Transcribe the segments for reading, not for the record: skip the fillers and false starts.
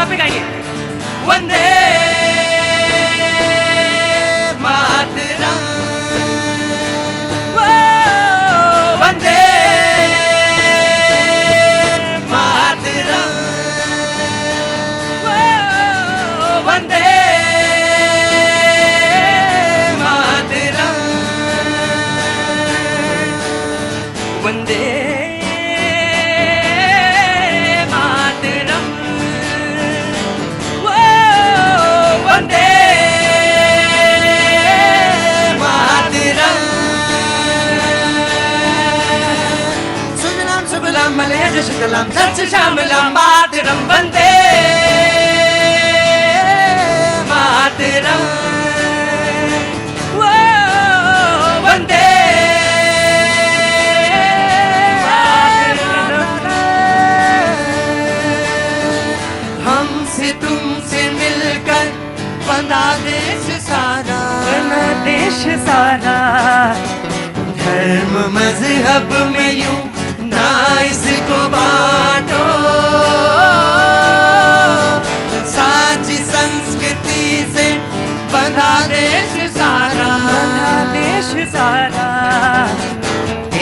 साथ में गाइए। वंदे मातरम, वंदे मातरम, वंदे मातरम, वंदे मातरम, वंदे मातरम। सुजलाम सुफलाम मलयज शितलाम सत्य श्यामलाम मातरम, वंदे मातरम, वंदे हमसे तुमसे मिलकर बना देश सारा, बना देश सारा। धर्म मजहब में यूं ना इसको बांटो, साची संस्कृति से बना देश सारा, बना देश सारा।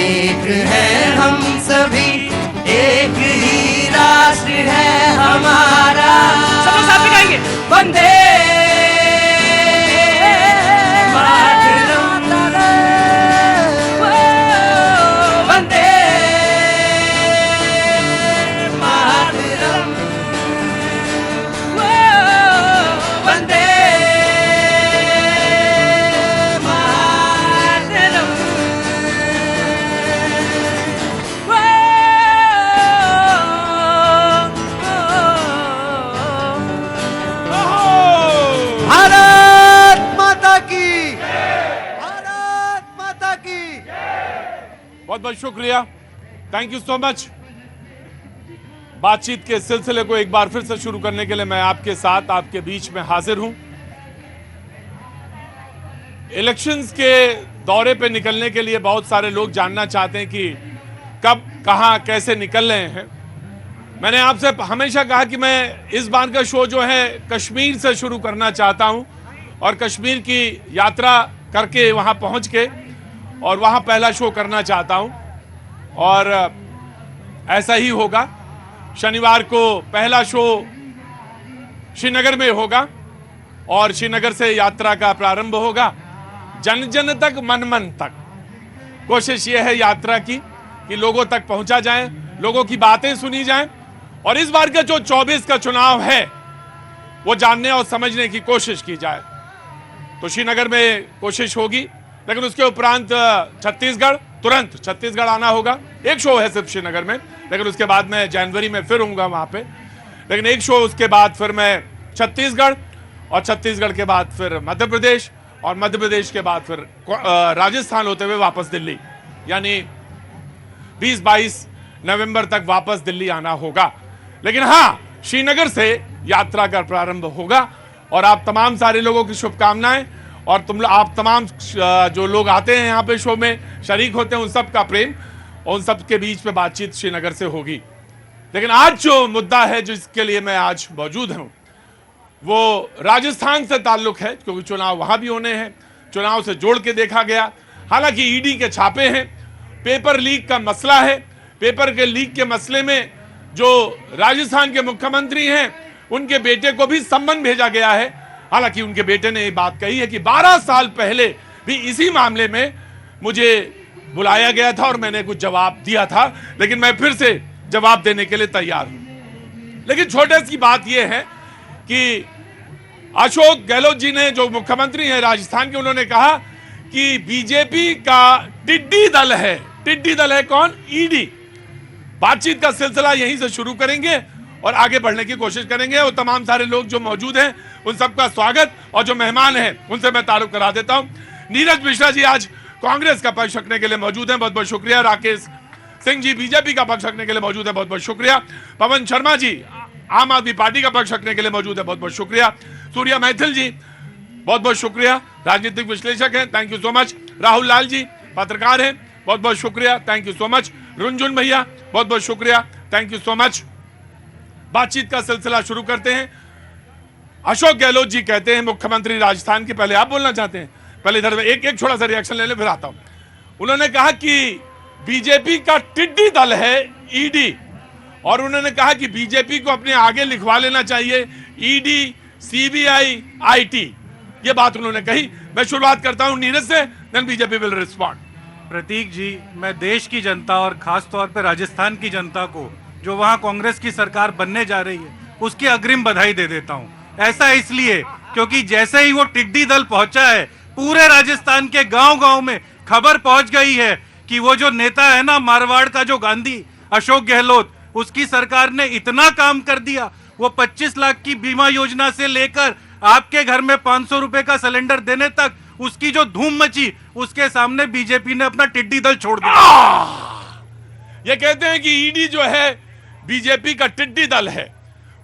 एक है हम सभी, एक ही राष्ट्र है हमारा। सब लोग साथ में गाएंगे। वंदे मातरम, वंदे मातरम, वंदे मातरम। भारत माता की, भारत माता की। बहुत बहुत शुक्रिया, थैंक यू सो मच। बातचीत के सिलसिले को एक बार फिर से शुरू करने के लिए मैं आपके साथ, आपके बीच में हाजिर हूं। इलेक्शंस के दौरे पे निकलने के लिए बहुत सारे लोग जानना चाहते हैं कि कब, कहां, कैसे निकल रहे हैं। मैंने आपसे हमेशा कहा कि मैं इस बार का शो जो है कश्मीर से शुरू करना चाहता हूं और कश्मीर की यात्रा करके वहां पहुंच के और वहां पहला शो करना चाहता हूं और ऐसा ही होगा। शनिवार को पहला शो श्रीनगर में होगा और श्रीनगर से यात्रा का प्रारंभ होगा, जन जन तक, मन मन तक। कोशिश यह है यात्रा की कि लोगों तक पहुंचा जाए, लोगों की बातें सुनी जाएं और इस बार का जो 24 का चुनाव है वो जानने और समझने की कोशिश की जाए। तो श्रीनगर में कोशिश होगी, लेकिन उसके उपरांत छत्तीसगढ़, तुरंत छत्तीसगढ़ आना होगा। एक शो है सिर्फ श्रीनगर में, लेकिन उसके बाद मैं जनवरी में फिर हूँगा वहाँ पे। लेकिन एक शो, उसके बाद फिर मैं छत्तीसगढ़ और छत्तीसगढ़ के बाद फिर मध्य प्रदेश और मध्य प्रदेश के बाद फिर राजस्थान होते हुए वापस दिल्ली, यानी 20-22 नवंबर तक वापस दिल्ली आना होगा। लेकिन हाँ, श्रीनगर से यात्रा का प्रारंभ होगा और आप तमाम सारे लोगों की शुभकामनाएं और आप तमाम जो लोग आते हैं यहाँ पे शो में शरीक होते हैं, उन सब का प्रेम और उन सब के बीच में बातचीत श्रीनगर से होगी। लेकिन आज जो मुद्दा है जिसके लिए मैं आज मौजूद हूँ वो राजस्थान से ताल्लुक है, क्योंकि चुनाव वहां भी होने हैं। चुनाव से जोड़ के देखा गया, हालांकि ईडी के छापे हैं, पेपर लीक का मसला है। पेपर के लीक के मसले में जो राजस्थान के मुख्यमंत्री हैं उनके बेटे को भी सम्मन भेजा गया है। हालांकि उनके बेटे ने ये बात कही है कि 12 साल पहले भी इसी मामले में मुझे बुलाया गया था और मैंने कुछ जवाब दिया था, लेकिन मैं फिर से जवाब देने के लिए तैयार हूं। लेकिन छोटे सी बात यह है कि अशोक गहलोत जी ने, जो मुख्यमंत्री हैं राजस्थान के, उन्होंने कहा कि बीजेपी का टिड्डी दल है। टिड्डी दल है कौन? ईडी। बातचीत का सिलसिला यहीं से शुरू करेंगे और आगे बढ़ने की कोशिश करेंगे। और तमाम सारे लोग जो मौजूद हैं उन सबका स्वागत, और जो मेहमान हैं उनसे मैं तारुफ करा देता हूं। नीरज मिश्रा जी आज कांग्रेस का पक्ष रखने के लिए मौजूद हैं, बहुत बहुत शुक्रिया। राकेश सिंह जी बीजेपी का पक्ष रखने के लिए मौजूद है, बहुत बहुत शुक्रिया। पवन शर्मा जी आम आदमी पार्टी का पक्ष रखने के लिए मौजूद है, बहुत बहुत शुक्रिया। सूर्या मैथिल जी बहुत बहुत शुक्रिया, राजनीतिक विश्लेषक हैं, thank you so much. Rahul Lal ji पत्रकार हैं, बहुत बहुत शुक्रिया, thank you so much. Runjhun भैया बहुत बहुत शुक्रिया, थैंक यू सो मच। बातचीत का सिलसिला शुरू करते हैं। अशोक गहलोत जी कहते हैं, मुख्यमंत्री राजस्थान के, पहले आप बोलना चाहते हैं? पहले इधर एक छोटा सा रिएक्शन ले ले, फिर आता हूं। उन्होंने कहा कि बीजेपी का टिड्डी दल है ईडी, और उन्होंने कहा कि बीजेपी को अपने आगे लिखवा लेना चाहिए ईडी, सीबीआई, आईटी। ये बात उन्होंने कही। मैं शुरुआत करता हूं नीरज से, देन बीजेपी विल रिस्पॉन्ड। प्रतीक जी, मैं देश की जनता और खास तौर पर राजस्थान की जनता को, जो वहां कांग्रेस की सरकार बनने जा रही है, उसकी अग्रिम बधाई दे देता हूं। ऐसा इसलिए क्योंकि जैसे ही वो टिड्डी दल पहुंचा है, पूरे राजस्थान के गांव-गांव में खबर पहुंच गई है कि वो जो नेता है ना, मारवाड़ का जो गांधी, अशोक गहलोत, उसकी सरकार ने इतना काम कर दिया। वो 25 लाख की बीमा योजना से लेकर आपके घर में 500 रुपए का सिलेंडर देने तक उसकी जो धूम मची, उसके सामने बीजेपी ने अपना टिड्डी दल छोड़ दिया। ये कहते हैं कि ईडी जो है बीजेपी का टिड्डी दल है।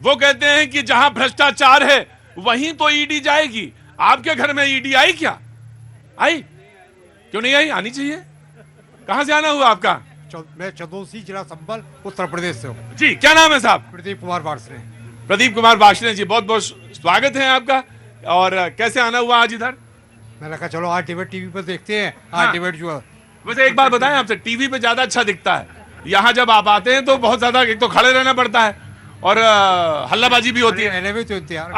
वो कहते हैं कि जहां भ्रष्टाचार है वहीं तो ईडी जाएगी। आपके घर में ईडी आई क्या? आई? क्यों नहीं आई? आनी चाहिए। कहां से आना हुआ आपका? मैं चंदौसी जिला संभल उत्तर प्रदेश से हूँ जी। क्या नाम है साहब? प्रदीप कुमार बारसने। प्रदीप कुमार बाशने जी, बहुत बहुत स्वागत है आपका। और कैसे आना हुआ आज इधर? मैंने कहा चलो आज डिबेट टीवी पर देखते हैं। आज डिबेट जो है, वैसे एक बात बताएं आपसे, टीवी पे ज्यादा अच्छा दिखता है। यहाँ जब आप आते हैं तो बहुत ज्यादा, एक तो खड़े रहना पड़ता है और हल्लाबाजी भी होती है। रहने में तो इंतजार,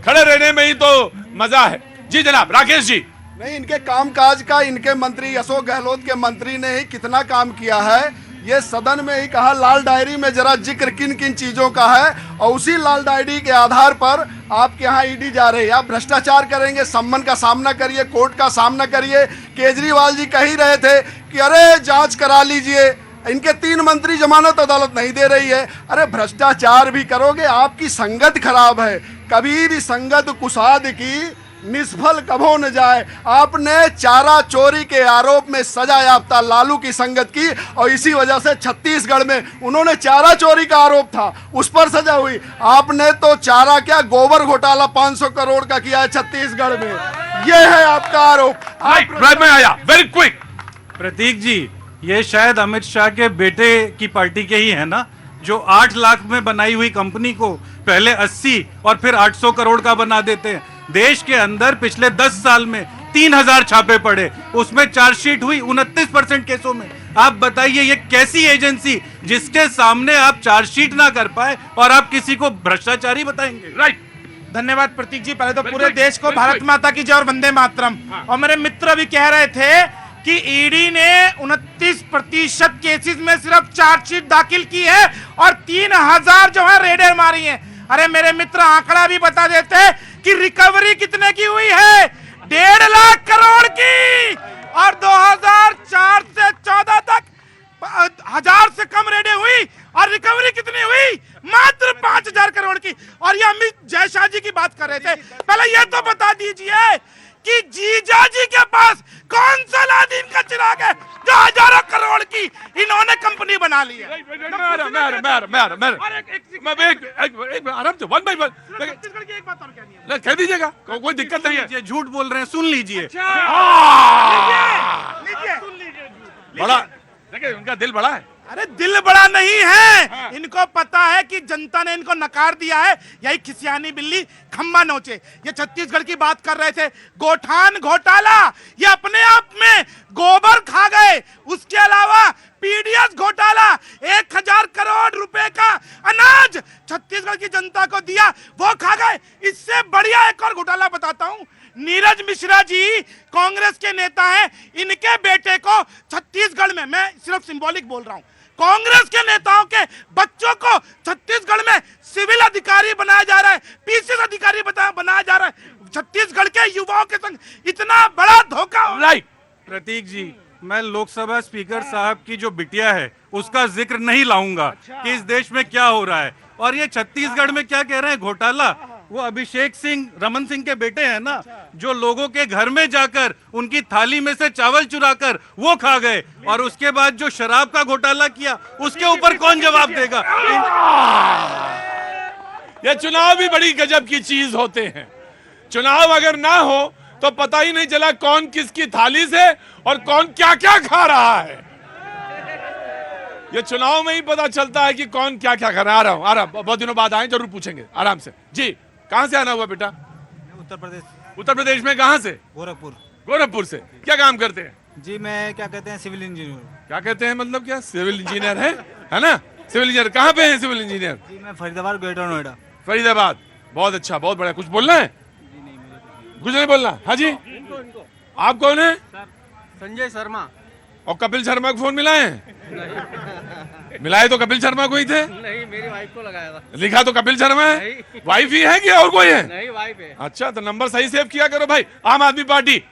खड़े रहने में ही तो मजा है। जी जनाब, राकेश जी। नहीं, इनके कामकाज का इनके मंत्री अशोक गहलोत के मंत्री ने ही कितना काम किया है, ये सदन में ही कहा। लाल डायरी में जरा जिक्र किन किन चीजों का है, और उसी लाल डायरी के आधार पर आपके यहाँ ईडी जा रही है। आप भ्रष्टाचार करेंगे, सम्मन का सामना करिए, कोर्ट का सामना करिए। केजरीवाल जी कह ही रहे थे कि अरे जांच करा लीजिए, इनके 3 मंत्री जमानत अदालत नहीं दे रही है। अरे भ्रष्टाचार भी करोगे, आपकी संगत खराब है। कभी भी संगत कुसाद की निष्फल कभो न जाए। आपने चारा चोरी के आरोप में सजा याफ्ता लालू की संगत की, और इसी वजह से छत्तीसगढ़ में उन्होंने चारा चोरी का आरोप था, उस पर सजा हुई। आपने तो चारा क्या, गोबर घोटाला 500 करोड़ का किया है छत्तीसगढ़ में। यह है आपका आरोप। मैं आया वेरी क्विक। प्रतीक जी, ये शायद अमित शाह के बेटे की पार्टी के ही है ना, जो 8 लाख में बनाई हुई कंपनी को पहले 80 और फिर 800 करोड़ का बना देते हैं। देश के अंदर पिछले 10 साल में 3000 छापे पड़े, उसमें चार्जशीट हुई 29% केसों में। आप बताइए, ये कैसी एजेंसी जिसके सामने आप चार्जशीट ना कर पाए और आप किसी को भ्रष्टाचारी बताएंगे? राइट। धन्यवाद प्रतीक जी। पहले तो पूरे देश को भारत माता की जय और वंदे मातरम। और मेरे मित्र भी कह रहे थे कि ईडी ने 29% केसेस में सिर्फ चार्जशीट दाखिल की है और 3000 जो है रेडें मारी हैं। अरे मेरे मित्र आंकड़ा भी बता देते कि रिकवरी कितने की हुई है, 1.5 लाख करोड़ की, और 2004 से 14 तक 1000 से कम रेडें हुई और रिकवरी कितनी हुई, मात्र 5000 करोड़ की। और ये अमित जयशाह जी की बात कर रहे थे। पहले ये तो बता दीजिए कि जीजा जी के पास कौन सा लादीन का चिराग है जो हजारों करोड़ की इन्होंने कंपनी बना ली है। आराम से, वन बाय वन छत्तीसगढ़ की एक बात और कहनी है, कह दीजिएगा, कोई दिक्कत नहीं है। झूठ बोल रहे हैं, सुन लीजिए। बड़ा देखिए, उनका दिल बड़ा है। अरे दिल बड़ा नहीं है, इनको पता है कि जनता ने इनको नकार दिया है। यही खिसियानी बिल्ली खम्बा नोचे। ये छत्तीसगढ़ की बात कर रहे थे, गोठान घोटाला, ये अपने आप में गोबर खा गए। उसके अलावा पीडीएस घोटाला, 1000 करोड़ रुपए का अनाज छत्तीसगढ़ की जनता को दिया, वो खा गए। इससे बढ़िया एक और घोटाला बताता हूं। नीरज मिश्रा जी कांग्रेस के नेता हैं, इनके बेटे को छत्तीसगढ़ में, मैं सिर्फ सिंबॉलिक बोल रहा हूं, कांग्रेस के नेताओं के बच्चों को छत्तीसगढ़ में सिविल अधिकारी बनाया जा रहा है, पीसीएस अधिकारी बनाया जा रहा है। छत्तीसगढ़ के युवाओं के संग इतना बड़ा धोखा। राइट। प्रतीक जी, मैं लोकसभा स्पीकर साहब की जो बिटिया है उसका जिक्र नहीं लाऊंगा कि इस देश में क्या हो रहा है। और ये छत्तीसगढ़ में क्या कह रहे हैं, घोटाला, वो अभिषेक सिंह, रमन सिंह के बेटे हैं ना, जो लोगों के घर में जाकर उनकी थाली में से चावल चुराकर वो खा गए, और उसके बाद जो शराब का घोटाला किया उसके ऊपर कौन जवाब देगा? ये चुनाव भी बड़ी गजब की चीज होते हैं। चुनाव अगर ना हो तो पता ही नहीं चला कौन किसकी थाली से और कौन क्या क्या खा रहा है। ये चुनाव में ही पता चलता है कि कौन क्या क्या कर रहा है। आ रहा हूँ बहुत दिनों बाद आए, जरूर पूछेंगे आराम से। जी कहाँ से आना हुआ बेटा? उत्तर प्रदेश, उत्तर प्रदेश में कहाँ से? गोरखपुर। गोरखपुर से। क्या काम करते हैं? जी मैं क्या कहते हैं सिविल इंजीनियर। क्या कहते हैं मतलब क्या? सिविल इंजीनियर है ना? सिविल इंजीनियर कहाँ पे है सिविल इंजीनियर? जी मैं फरीदाबाद, ग्रेटर नोएडा। फरीदाबाद, बहुत अच्छा, बहुत बढ़िया। कुछ बोलना है? कुछ नहीं बोलना। हाँ जी, आप कौन है? संजय शर्मा। और कपिल शर्मा को फोन मिलाए? मिलाए तो कपिल शर्मा को ही थे। नहीं, मेरी वाइफ को लगाया था। लिखा तो कपिल शर्मा है। वाइफ ही है कि और कोई है? नहीं, वाइफ है। अच्छा, तो नंबर सही सेव किया करो भाई। आम आदमी पार्टी।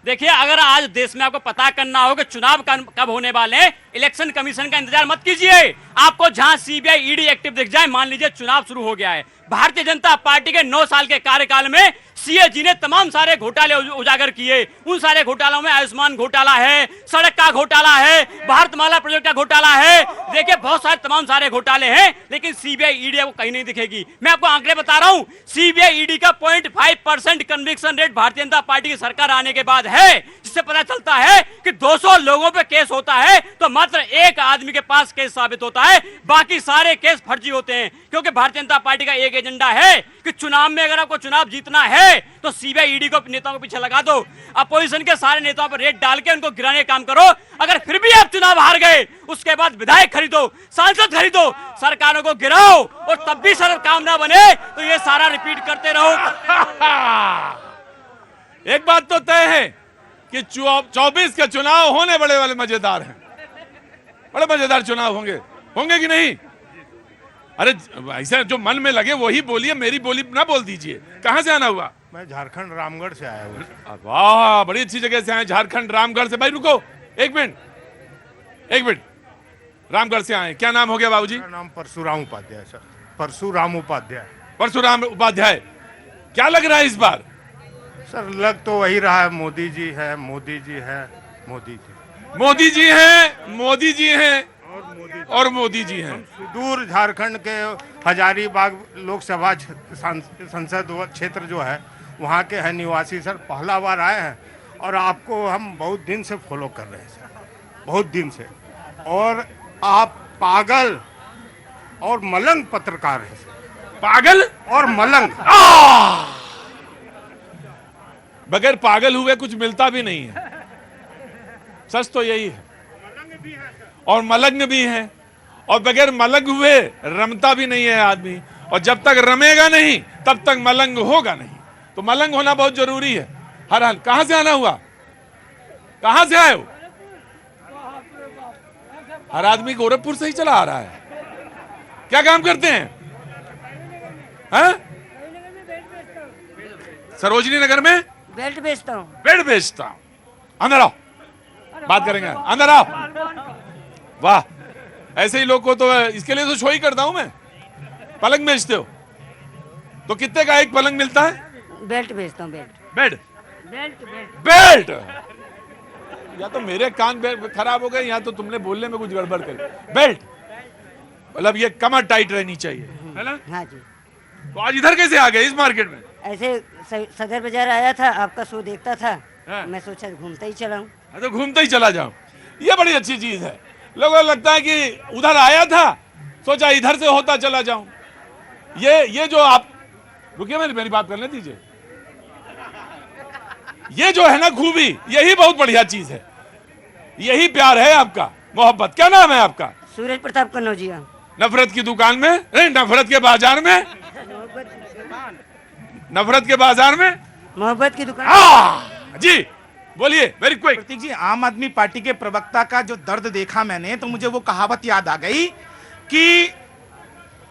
देखिए, अगर आज देश में आपको पता करना हो कि चुनाव कब होने वाले हैं, इलेक्शन कमीशन का इंतजार मत कीजिए। आपको जहां सीबीआई ईडी एक्टिव दिख जाए, मान लीजिए चुनाव शुरू हो गया है। भारतीय जनता पार्टी के 9 साल के कार्यकाल में सीएजी ने तमाम सारे घोटाले उजागर किए। उन सारे घोटालों में आयुष्मान घोटाला है, सड़क का घोटाला है, भारतमाला प्रोजेक्ट का घोटाला है। देखिए, बहुत सारे तमाम सारे घोटाले हैं, लेकिन सीबीआई ईडी आपको कहीं नहीं दिखेगी। मैं आपको आंकड़े बता रहा हूं, सीबीआई ईडी का 0.5% conviction rate Bharatiya Janata party की सरकार आने के बाद है, जिससे पता चलता है कि 200 लोगों पे केस होता है तो मात्र एक आदमी के पास केस साबित होता है, बाकी सारे केस फर्जी होते हैं। क्योंकि भारतीय जनता पार्टी का एक एजेंडा है कि चुनाव में अगर आपको चुनाव जीतना है तो सीबीआई ईडी को नेताओं को पीछे लगा दो, अपोजिशन के सारे नेताओं पर रेट डाल के उनको गिराने का काम करो। अगर फिर भी आप चुनाव हार गए, उसके बाद विधायक खरीदो, सांसद खरीदो, सरकारों को गिराओ, और तब भी सर काम ना बने तो ये सारा रिपीट करते रहो। एक बात तो तय है कि 24 के चुनाव होने बड़े वाले मजेदार हैं। बड़े मजेदार चुनाव होंगे कि नहीं? अरे ऐसे जो मन में लगे वही बोलिए, मेरी बोली ना बोल दीजिए। कहां से आना हुआ? मैं झारखंड रामगढ़ से आया हूँ। वाह, बड़ी अच्छी जगह से आए, झारखंड रामगढ़ से। भाई रुको, एक मिनट, रामगढ़ से आए। क्या नाम हो गया बाबूजी? मेरा नाम परशुराम उपाध्याय सर, परशुराम उपाध्याय। परशुराम उपाध्याय, क्या लग रहा है इस बार? सर लग तो वही रहा है, मोदी जी है, मोदी जी है, मोदी जी, मोदी जी हैं, मोदी जी हैं और मोदी जी हैं। सुदूर झारखंड के हजारीबाग लोकसभा संसद क्षेत्र जो है वहाँ के हैं निवासी सर। पहला बार आए हैं और आपको हम बहुत दिन से फॉलो कर रहे हैं सर, बहुत दिन से। और आप पागल और मलंग पत्रकार हैं सर। पागल और मलंग। बगैर पागल हुए कुछ मिलता भी नहीं है, सच तो यही है। और मलंग भी है, और बगैर मलंग हुए रमता भी नहीं है आदमी, और जब तक रमेगा नहीं तब तक मलंग होगा नहीं। तो मलंग होना बहुत जरूरी है हर हाल। कहां से आना हुआ? कहां से आए हो? हर आदमी गोरखपुर से ही चला आ रहा है। क्या काम करते हैं? सरोजनी नगर में बेल्ट बेचता हूँ। बेल्ट बेचता हूँ। अंदर आओ, बात करेंगे। अंदर आओ। वाह, ऐसे ही लोग को तो इसके लिए तो शो ही करता हूं मैं। पलंग बेचते हो तो कितने का एक पलंग मिलता है? बेल्ट बेचता हूँ। Belt belt belt. या तो मेरे कान खराब हो गए, या तो तुमने बोलने में कुछ गड़बड़ करी। बेल्ट मतलब ये कमर टाइट रहनी चाहिए, है ना? हाँ जी। तो आज इधर कैसे आ गए इस मार्केट में? ऐसे सदर बाजार आया था, आपका शो देखता था, मैं सोचा घूमता ही चला हूँ। तो घूमते ही चला जाऊं, ये बड़ी अच्छी चीज है। लोगों को लगता है कि उधर आया था, सोचा इधर से होता चला जाऊं। ये जो आप रुकिए, मेरी बात करने दीजिए। ये जो है ना खूबी, यही बहुत बढ़िया चीज है, यही प्यार है आपका, मोहब्बत। क्या नाम है आपका? सूरज प्रताप कन्नौजिया। नफरत की दुकान में नहीं, नफरत के बाजार में। नफरत के बाजार में मोहब्बत की दुकान। जी बोलिए, वेरी क्विक। प्रतीक जी, आम आदमी पार्टी के प्रवक्ता का जो दर्द देखा मैंने, तो मुझे वो कहावत याद आ गई कि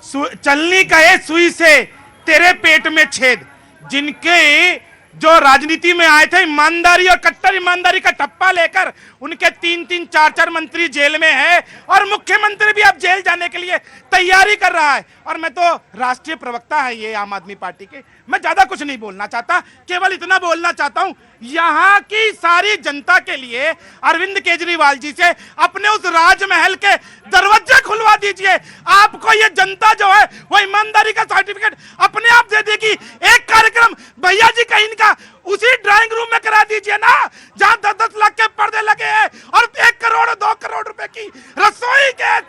चलनी कहे सुई से तेरे पेट में छेद। जिनके जो राजनीति में आए थे ईमानदारी और कट्टर ईमानदारी का ठप्पा लेकर, उनके 3-3, 4-4 मंत्री जेल में है, और मुख्यमंत्री भी अब जेल जाने के लिए तैयारी कर रहा है। और मैं तो राष्ट्रीय प्रवक्ता है ये आम आदमी पार्टी के, मैं ज्यादा कुछ नहीं बोलना चाहता, केवल इतना बोलना चाहता हूं, यहाँ की सारी जनता के लिए अरविंद केजरीवाल जी से अपने उस राजमहल के दरवाजे खुलवा दीजिए। आपको ये जनता जो है वो ईमानदारी का सर्टिफिकेट अपने आप दे देगी। एक कार्यक्रम भैया जी का इनका उसी ड्राइंग रूम में करा दीजिए ना, जहां 10-10 लाख के पर्दे लगे हैं और 1 करोड़ 2 करोड़ रुपए की रसोई गैस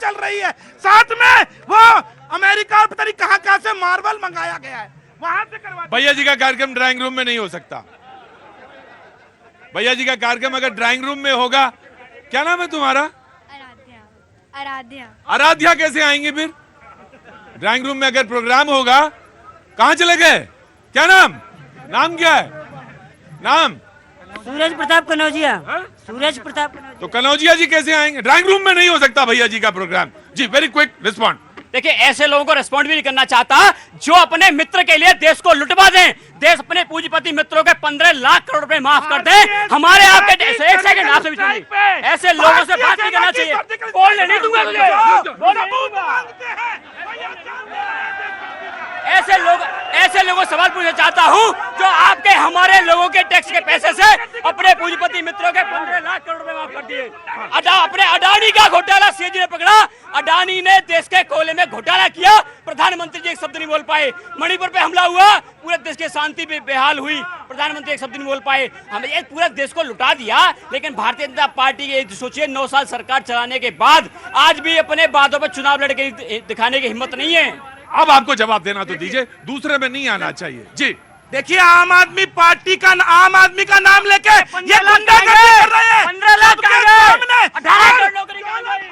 अमेरिका और पता नहीं कहां से मार्बल मंगाया गया है, वहां से करवा। भैया जी का कार्यक्रम ड्राइंग रूम में नहीं हो सकता। भैया जी का कार्यक्रम अगर ड्राइंग रूम में होगा, क्या नाम है तुम्हारा? आराध्या। आराध्या कैसे आएंगे फिर? ड्राइंग रूम में अगर प्रोग्राम होगा, कहां चले गए? क्या नाम? नाम क्या है? नाम सूरज प्रताप कनौजिया। सूरज प्रताप तो कनौजिया जी कैसे आएंगे? ड्राइंग रूम में नहीं हो सकता भैया जी का प्रोग्राम। जी वेरी क्विक रिस्पॉन्ड। देखिए ऐसे लोगों को रिस्पॉन्ड भी नहीं करना चाहता जो अपने मित्र के लिए देश को लुटवा दें। देश अपने पूंजीपति मित्रों के 15 लाख करोड़ रुपए माफ कर दे। हमारे आपके एक सेकंड आपसे भी सुनिए, ऐसे लोगों से बात नहीं करना चाहिए। बोलने नहीं दूंगा ऐसे लोगों सवाल पूछना चाहता हूं जो आपके हमारे लोगों के टैक्स के पैसे से अपने पूंजीपति मित्रों के 15 लाख करोड़ रुपए माफ कर दिए। अपने अडानी का घोटाला सीएजी ने पकड़ा। अडानी ने देश के कोयले में घोटाला किया, प्रधानमंत्री जी एक शब्द नहीं बोल पाए। मणिपुर पे हमला हुआ, पूरे देश की शांति पे बेहाल हुई, प्रधानमंत्री एक शब्द नहीं बोल पाए। हमें पूरे देश को लुटा दिया। लेकिन भारतीय जनता पार्टी के सोचिए 9 साल सरकार चलाने के बाद आज भी अपने बातों पर चुनाव लड़के दिखाने की हिम्मत नहीं है। अब आपको जवाब देना तो दीजिए, दूसरे में नहीं आना चाहिए। जी देखिए आम आदमी पार्टी का, आम आदमी का नाम लेके ये गुंडागर्दी कर रहे हैं। 15 लाख सबके सामने 18 करोड़ नौकरी कहाँ गई?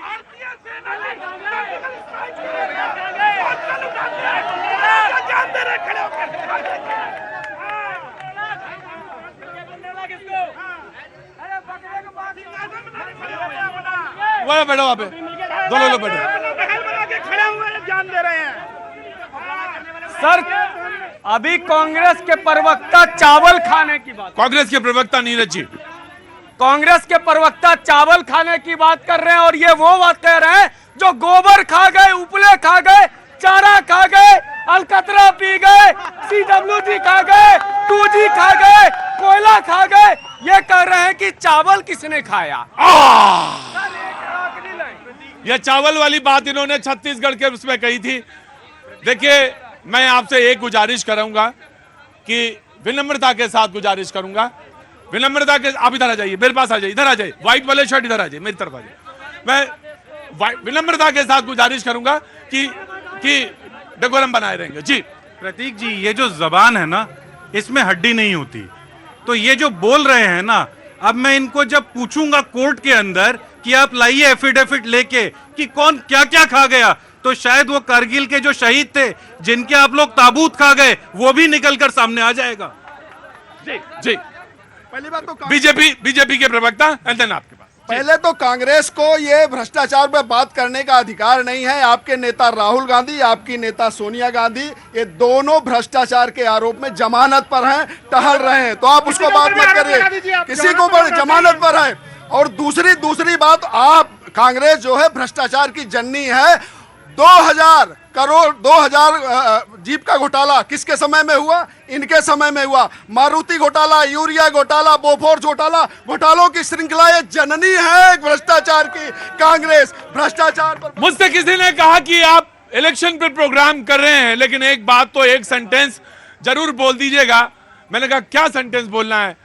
वो बैठो वहाँ पे, दोनों लोग बैठो। खड़े हुए जान दे रहे हैं। सर अभी कांग्रेस के प्रवक्ता चावल खाने की बात, कांग्रेस के प्रवक्ता नीरज जी, कांग्रेस के प्रवक्ता चावल खाने की बात कर रहे हैं और ये वो बात कह रहे हैं जो गोबर खा गए, उपले खा गए, चारा खा गए, अलकतरा पी गए, CWG खा गए, 2G खा गए, कोयला खा गए। ये कह रहे हैं कि चावल किसने खाया? यह चावल वाली बात इन्होंने छत्तीसगढ़ के उसमें कही थी। देखिए मैं आपसे एक गुजारिश करूंगा कि विनम्रता के साथ गुजारिश करूंगा, विनम्रता के, आप इधर आ जाइए, मेरे पास आ जाइए, इधर आ जाइए, व्हाइट वाले शर्ट इधर आ जाइए, मेरी तरफ आ जाइए। मैं विनम्रता के साथ गुजारिश करूंगा कि डेकोरम बनाए रहेंगे। जी प्रतीक जी, ये जो जबान है ना, इसमें हड्डी नहीं होती। तो ये जो बोल रहे हैं ना, अब मैं इनको जब पूछूंगा कोर्ट के अंदर कि आप लाइए एफिडेविट लेके कि कौन क्या क्या खा गया, तो शायद वो कारगिल के जो शहीद थे जिनके आप लोग ताबूत खा गए, वो भी निकलकर सामने आ जाएगा। जी जी पहली बात तो बीजेपी के प्रवक्ता एंड देन आपके पास। पहले तो कांग्रेस को ये भ्रष्टाचार पे बात करने का अधिकार नहीं है। आपके नेता राहुल गांधी, आपकी नेता सोनिया गांधी, ये दोनों भ्रष्टाचार के आरोप में जमानत पर हैं, टहल रहे हैं। तो आप उसको बात मत करिए, किसी को जमानत पर है। और दूसरी बात, आप कांग्रेस जो है भ्रष्टाचार की जननी है। 2000 करोड़ 2000 जीप का घोटाला किसके समय में हुआ? इनके समय में हुआ। मारुति घोटाला, यूरिया घोटाला, बोफोर्स घोटाला, घोटालों की श्रृंखला ये जननी है भ्रष्टाचार की कांग्रेस। भ्रष्टाचार पर मुझसे किसी ने कहा कि आप इलेक्शन पे प्रोग्राम कर रहे हैं, लेकिन एक बात तो एक सेंटेंस जरूर बोल दीजिएगा। मैंने कहा क्या सेंटेंस बोलना है?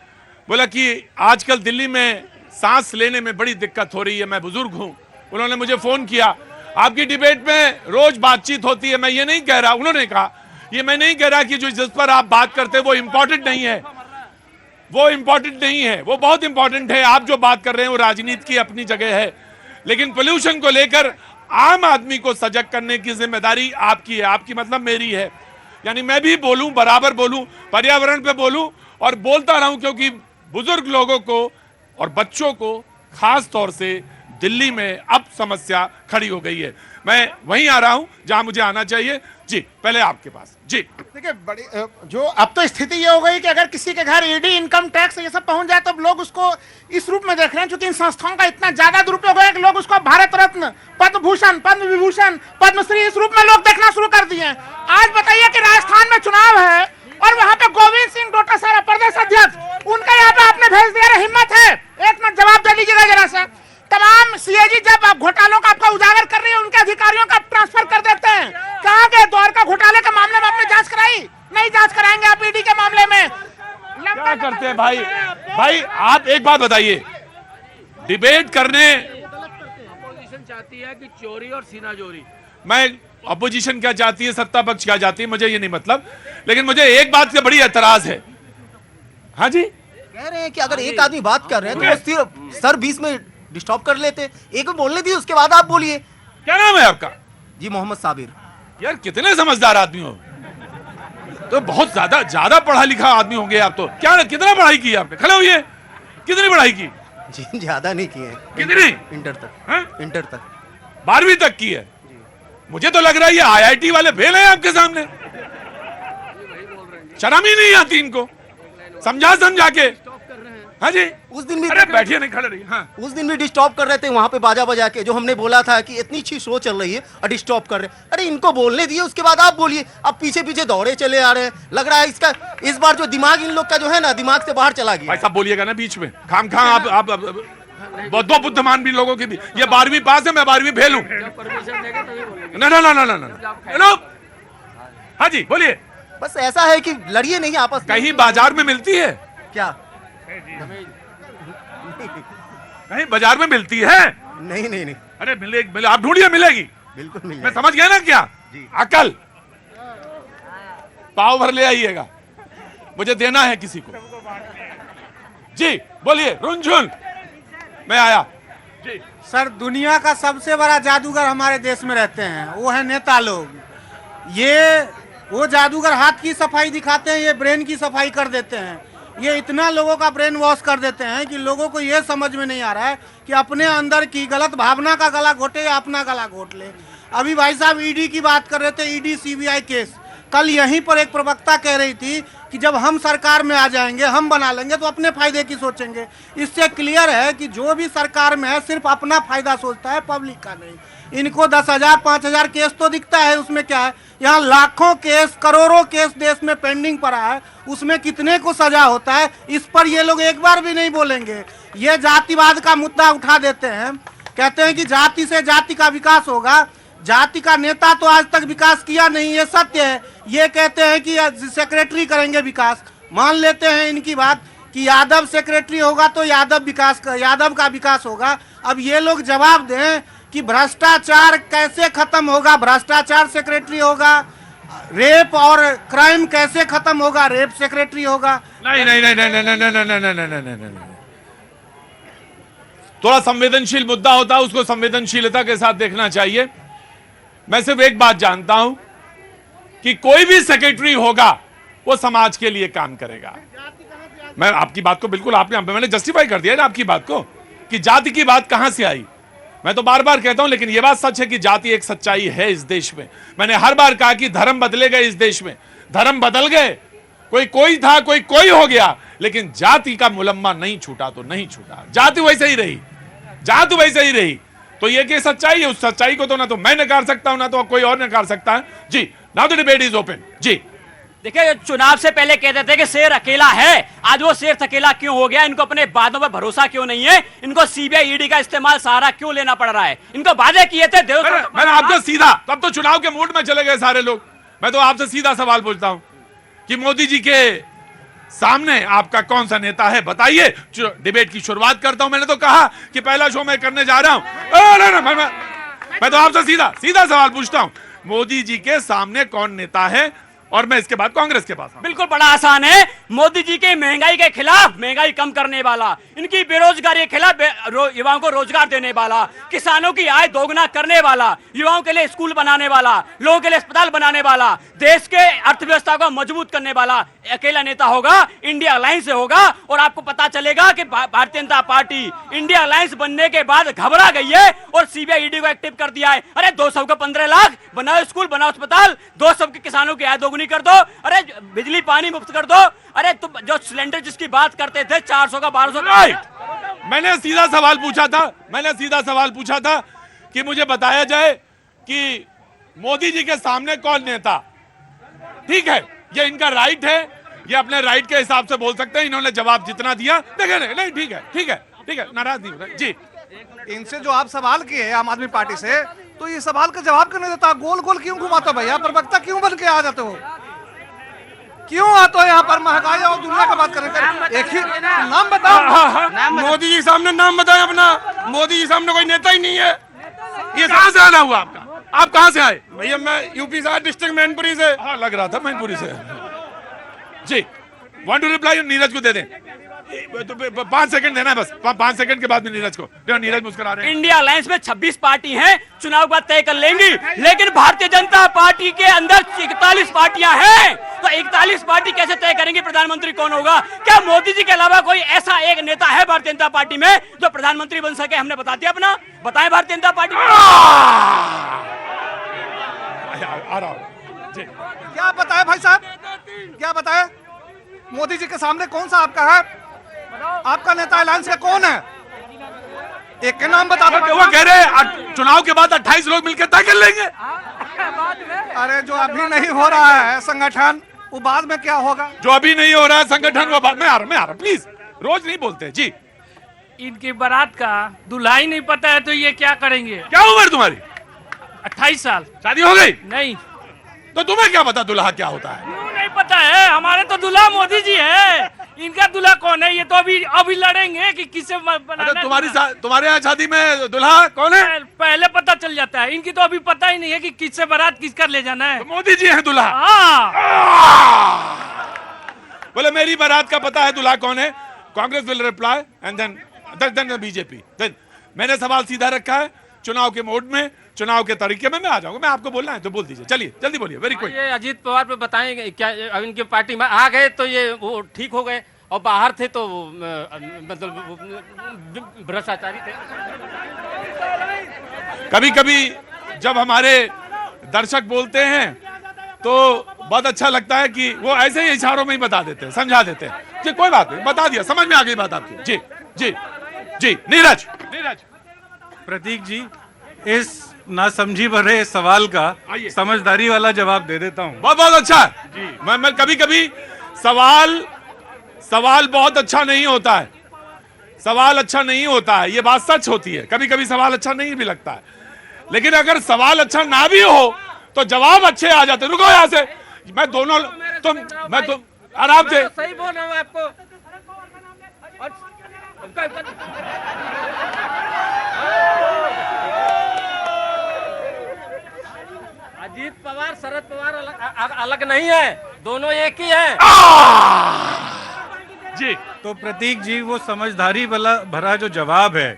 बोला कि आजकल दिल्ली में सांस लेने में बड़ी दिक्कत हो रही है, मैं बुजुर्ग हूं। उन्होंने मुझे फोन किया, आपकी डिबेट में रोज बातचीत होती है, मैं ये नहीं कह रहा, उन्होंने कहा ये मैं नहीं कह रहा कि जो जिस पर आप बात करते हैं वो इंपॉर्टेंट नहीं है, वो इंपॉर्टेंट नहीं है, वो बहुत इंपॉर्टेंट है। आप जो बात कर रहे हैं वो राजनीति की अपनी जगह है, लेकिन पोल्यूशन को लेकर आम आदमी को सजग करने की जिम्मेदारी आपकी है। आपकी मतलब मेरी है, यानी मैं भी बोलूं, बराबर बोलूं, पर्यावरण पे बोलूं और बोलता रहूं, क्योंकि बुजुर्ग लोगों को और बच्चों को खास तौर से दिल्ली में अब समस्या खड़ी हो गई है। मैं वहीं आ रहा हूं जहां मुझे आना चाहिए। जी पहले आपके पास। जी देखिए बड़ी जो अब तो स्थिति ये हो गई कि अगर किसी के घर ईडी, इनकम टैक्स ये सब पहुंच जाए तो लोग उसको इस रूप में देख रहे हैं, क्योंकि इन संस्थाओं का इतना ज्यादा दुरुपयोग है कि लोग उसको भारत रत्न, पद्म भूषण, पद्म विभूषण, पद्मश्री इस रूप में लोग देखना शुरू कर दिए हैं। आज बताइए कि राजस्थान में चुनाव है और वहां पे गोविंद सिंह डोटासरा प्रदेश अध्यक्ष, उनका यहाँ पे आपने भेज दिया। हिम्मत है? एक मिनट जवाब दे लीजिएगा जरा सा। तमाम सीएजी जब आप घोटालों का आपका उजागर कर रही है, उनके अधिकारियों का ट्रांसफर कर देते हैं। कहाँ गए? द्वारका घोटाले के मामले में आपने जांच कराई? नहीं जांच कराएंगे आप ईडी के मामले में? क्या करते हैं भाई आप एक बात बताइए, डिबेट करने अपोजिशन चाहती है कि चोरी और सीना चोरी। मैं अपोजिशन क्या चाहती है, सत्ता पक्ष क्या चाहती है, मुझे ये नहीं मतलब, लेकिन मुझे एक बात से बड़ी एतराज है। हाँ जी, कह रहे हैं कि अगर एक आदमी बात कर रहे हैं तो वो सिर्फ सर बीच में डिस्टर्ब कर लेते, एक बोलने दिए उसके बाद आप बोलिए। क्या नाम है आपका? जी मोहम्मद साबिर। यार कितने समझदार आदमी हो, तो बहुत ज्यादा पढ़ा लिखा आदमी होंगे आप तो। क्या कितना पढ़ाई की आपने? खड़े हुए, कितनी पढ़ाई की? जी ज्यादा नहीं की है। कितनी? इंटर तक। है? इंटर तक 12वीं तक की है। मुझे तो लग रहा है ये IIT वाले फेल हैं आपके सामने। शर्म ही नहीं आती इनको, समझा के। हाँ जी, उस दिन भी अरे बैठिए, नहीं खड़े रहिए। हाँ, उस दिन भी डिस्टर्ब कर रहे थे वहां पे बाजा बजा के, जो हमने बोला था कि इतनी अच्छी शो चल रही है और डिस्टर्ब कर रहे हैं। अरे इनको बोलने दिए, उसके बाद आप बोलिए। अब पीछे पीछे दौड़े चले आ रहे हैं, लग रहा है इसका इस बार जो दिमाग इन लोग का जो है ना, दिमाग से बाहर चला गया। भाई साहब बोलिएगा ना बीच में, खाम आप बहुत बुद्धिमान भी लोगों की भी। ये 12वीं पास है, मैं 12वीं फेल हूं। ना। हाँ जी बोलिए। बस ऐसा है कि लड़िए नहीं आपस में। कहीं बाजार में मिलती है क्या? कहीं बाजार में मिलती है? नहीं। अरे मिले आप ढूंढिए, मिलेगी। बिल्कुल मिल मैं समझ गया ना क्या? अकल पाव भर ले आइएगा, मुझे देना है किसी को। जी बोलिए। रुनझुन मैं आया जी। सर दुनिया का सबसे बड़ा जादूगर हमारे देश में रहते हैं, वो है नेता लोग। वो जादूगर हाथ की सफाई दिखाते हैं, ये ब्रेन की सफाई कर देते हैं। ये इतना लोगों का ब्रेन वॉश कर देते हैं कि लोगों को ये समझ में नहीं आ रहा है कि अपने अंदर की गलत भावना का गला घोटे या अपना गला घोट ले। अभी भाई साहब ईडी की बात कर रहे थे, ईडी सीबीआई केस। कल यहीं पर एक प्रवक्ता कह रही थी कि जब हम सरकार में आ जाएंगे, हम बना लेंगे, तो अपने फायदे की सोचेंगे। इससे क्लियर है कि जो भी सरकार में है सिर्फ अपना फायदा सोचता है, पब्लिक का नहीं। इनको 10,000 5,000 केस तो दिखता है, उसमें क्या है? यहाँ लाखों केस, करोड़ों केस देश में पेंडिंग पड़ा है, उसमें कितने को सजा होता है, इस पर ये लोग एक बार भी नहीं बोलेंगे। ये जातिवाद का मुद्दा उठा देते हैं, कहते हैं कि जाति से जाति का विकास होगा। जाति का नेता तो आज तक विकास किया नहीं, ये सत्य है। ये कहते हैं कि सेक्रेटरी करेंगे विकास। मान लेते हैं इनकी बात कि यादव सेक्रेटरी होगा तो यादव का विकास होगा। अब ये लोग जवाब दें कि भ्रष्टाचार कैसे खत्म होगा? भ्रष्टाचार सेक्रेटरी होगा। रेप और क्राइम कैसे खत्म होगा? रेप सेक्रेटरी होगा। नहीं। थोड़ा संवेदनशील मुद्दा होता है, उसको संवेदनशीलता के साथ देखना चाहिए। मैं सिर्फ एक बात जानता हूं कि कोई भी सेक्रेटरी होगा वो समाज के लिए काम करेगा। मैं आपकी बात को बिल्कुल मैंने जस्टिफाई कर दिया ना आपकी बात को कि जाति की बात कहां से आई। मैं तो बार बार कहता हूं, लेकिन यह बात सच है कि जाति एक सच्चाई है इस देश में। मैंने हर बार कहा कि धर्म बदले गए इस देश में, धर्म बदल गए, कोई था, कोई हो गया, लेकिन जाति का मुलम्मा नहीं छूटा तो नहीं छूटा। जाति वैसे ही रही, जाति वैसे ही रही। तो ये कि सच्चाई है, उस सच्चाई को तो ना तो मैं नकार सकता हूं, ना तो कोई और नकार सकता है। जी now the debate is open. जी देखिए, चुनाव से पहले कहते थे कि शेर अकेला है, आज वो शेर अकेला क्यों हो गया? इनको अपने वादों पर भरोसा क्यों नहीं है? इनको सीबीआई ईडी का इस्तेमाल सहारा क्यों लेना पड़ रहा है? इनको वादे किए थे मैंने आपसे सीधा, तब तो चुनाव के मूड में चले गए सारे लोग। मैं तो आपसे सीधा सवाल पूछता हूं कि मोदी जी के सामने आपका कौन सा नेता है, बताइए। डिबेट की शुरुआत करता हूं। मैंने तो कहा कि पहला शो मैं करने जा रहा हूं। मैं तो आपसे सीधा सवाल पूछता हूं, मोदी जी के सामने कौन नेता है? और मैं इसके बाद कांग्रेस के पास। बिल्कुल बड़ा आसान है। मोदी जी के महंगाई के खिलाफ, महंगाई कम करने वाला, इनकी बेरोजगारी के खिलाफ युवाओं को रोजगार देने वाला, किसानों की आय दोगुना करने वाला, युवाओं के लिए स्कूल बनाने वाला, लोगों के लिए अस्पताल बनाने वाला, देश के अर्थव्यवस्था को मजबूत करने वाला अकेला नेता होगा, इंडिया अलायंस से होगा। और आपको पता चलेगा कि Bharatiya Janata party India alliance बनने के बाद घबरा गई है और सीबीआई ईडी को एक्टिव कर दिया है। अरे 200 को 15 लाख, बनाओ स्कूल, बनाओ अस्पताल, 200 के किसानों की आय दोगुनी कर दो, अरे बिजली पानी मुफ्त कर दो। अरे तुम जो सिलेंडर जिसकी बात करते थे 400 का 1200 का। मैंने सीधा सवाल पूछा था कि मुझे बताया जाए कि मोदी जी के सामने कौन नेता। ठीक है, ये इनका राइट है, ये अपने राइट के हिसाब से बोल सकते हैं। इन्होंने जवाब जितना दिया, देखे नहीं, ठीक है, नाराज नहीं हो जी। इनसे जो आप सवाल किए आम आदमी पार्टी से, तो ये सवाल का जवाब क्यों नहीं देता? गोल गोल क्यों घुमाते भैया? प्रवक्ता क्यों बन के आ जाते हो? क्यों आते हो यहाँ पर? महंगाई और दुनिया का बात करें, एक ही नाम बताओ। मोदी जी सामने नाम बताएं अपना। मोदी जी सामने कोई नेता ही नहीं है। ये कहां से आना हुआ आपका? आप कहाँ से आए? भैया मैं यूपी से, डिस्ट्रिक्ट मैनपुरी से। हाँ लग रहा था मैनपुरी से। जी, वांट टू रिप्लाई? नीरज को दे दें, 5 सेकंड देना है बस, 5 सेकंड के बाद में नीरज को। नीरज मुस्कुरा रहे हैं। इंडिया अलायंस में 26 पार्टी हैं, चुनाव का तय कर लेंगी, लेकिन भारतीय जनता पार्टी के अंदर 41 पार्टियां हैं, तो 41 पार्टी कैसे तय करेंगे प्रधानमंत्री कौन होगा? क्या मोदी जी के अलावा कोई ऐसा एक नेता है भारतीय जनता पार्टी में जो प्रधानमंत्री बन सके? हमने बता दिया अपना, बताएं भारतीय जनता पार्टी आ रहा हूं जी। क्या बताए भाई साहब, क्या बताए? मोदी जी के सामने कौन सा आपका है? आपका नेता अलायंस का कौन है? एक के नाम बता दो। वो कह रहे हैं चुनाव के बाद 28 लोग मिलकर तय कर लेंगे। अरे जो अभी नहीं हो रहा है संगठन, वो बाद में क्या होगा? जो अभी नहीं हो रहा है संगठन, वो बाद में आ रहा प्लीज, रोज नहीं बोलते जी। इनकी बारात का दूल्हा ही नहीं पता है तो ये क्या करेंगे? क्या उम्र तुम्हारी? 28 साल। शादी हो गई? नहीं। तो तुम्हें क्या पता दुल्हा क्या होता है? क्यों नहीं पता है? हमारे तो दूल्हा मोदी जी है, इनका दूल्हा कौन है? ये तो अभी लड़ेंगे कि किसे बनाना। तुम्हारे यहाँ शादी में दूल्हा कौन है? पहले पता चल जाता है, इनकी तो अभी पता ही नहीं है कि किससे बारात किसका ले जाना है। तो मोदी जी है दूल्हा? बोले मेरी बारात का पता है दूल्हा कौन है। Congress will reply and then BJP. Then मैंने सवाल सीधा रखा है, चुनाव के मोड में, चुनाव के तरीके में मैं आ जाऊंगा। मैं आपको बोलना है तो बोल दीजिए, चलिए जल्दी बोलिए। Very quick. ये अजीत पवार पे बताएंगे क्या? इनकी पार्टी में आ गए तो ये वो ठीक हो गए, और बाहर थे तो मतलब भ्रष्टाचारी थे। कभी कभी जब हमारे दर्शक बोलते हैं तो बहुत अच्छा लगता है कि वो ऐसे ही इशारों में ही बता देते हैं, समझा देते हैं जी। कोई बात नहीं, बता दिया, समझ में आ गई बात आपकी। जी जी जी। नीरज प्रतीक जी, इस नासमझी भरे सवाल का समझदारी वाला जवाब दे देता हूँ। बहुत बहुत अच्छा जी। मैं कभी कभी सवाल बहुत अच्छा नहीं होता है, सवाल अच्छा नहीं होता है, ये बात सच होती है। कभी कभी सवाल अच्छा नहीं भी लगता है, लेकिन अगर सवाल अच्छा ना भी हो तो जवाब अच्छे आ जाते। रुको यहाँ से, मैं दोनों मैं आराम से सही बोल रहा हूँ आपको। अजीत पवार शरद पवार अलग नहीं है, दोनों एक ही है जी। तो प्रतीक जी, वो समझदारी वाला भरा जो जवाब है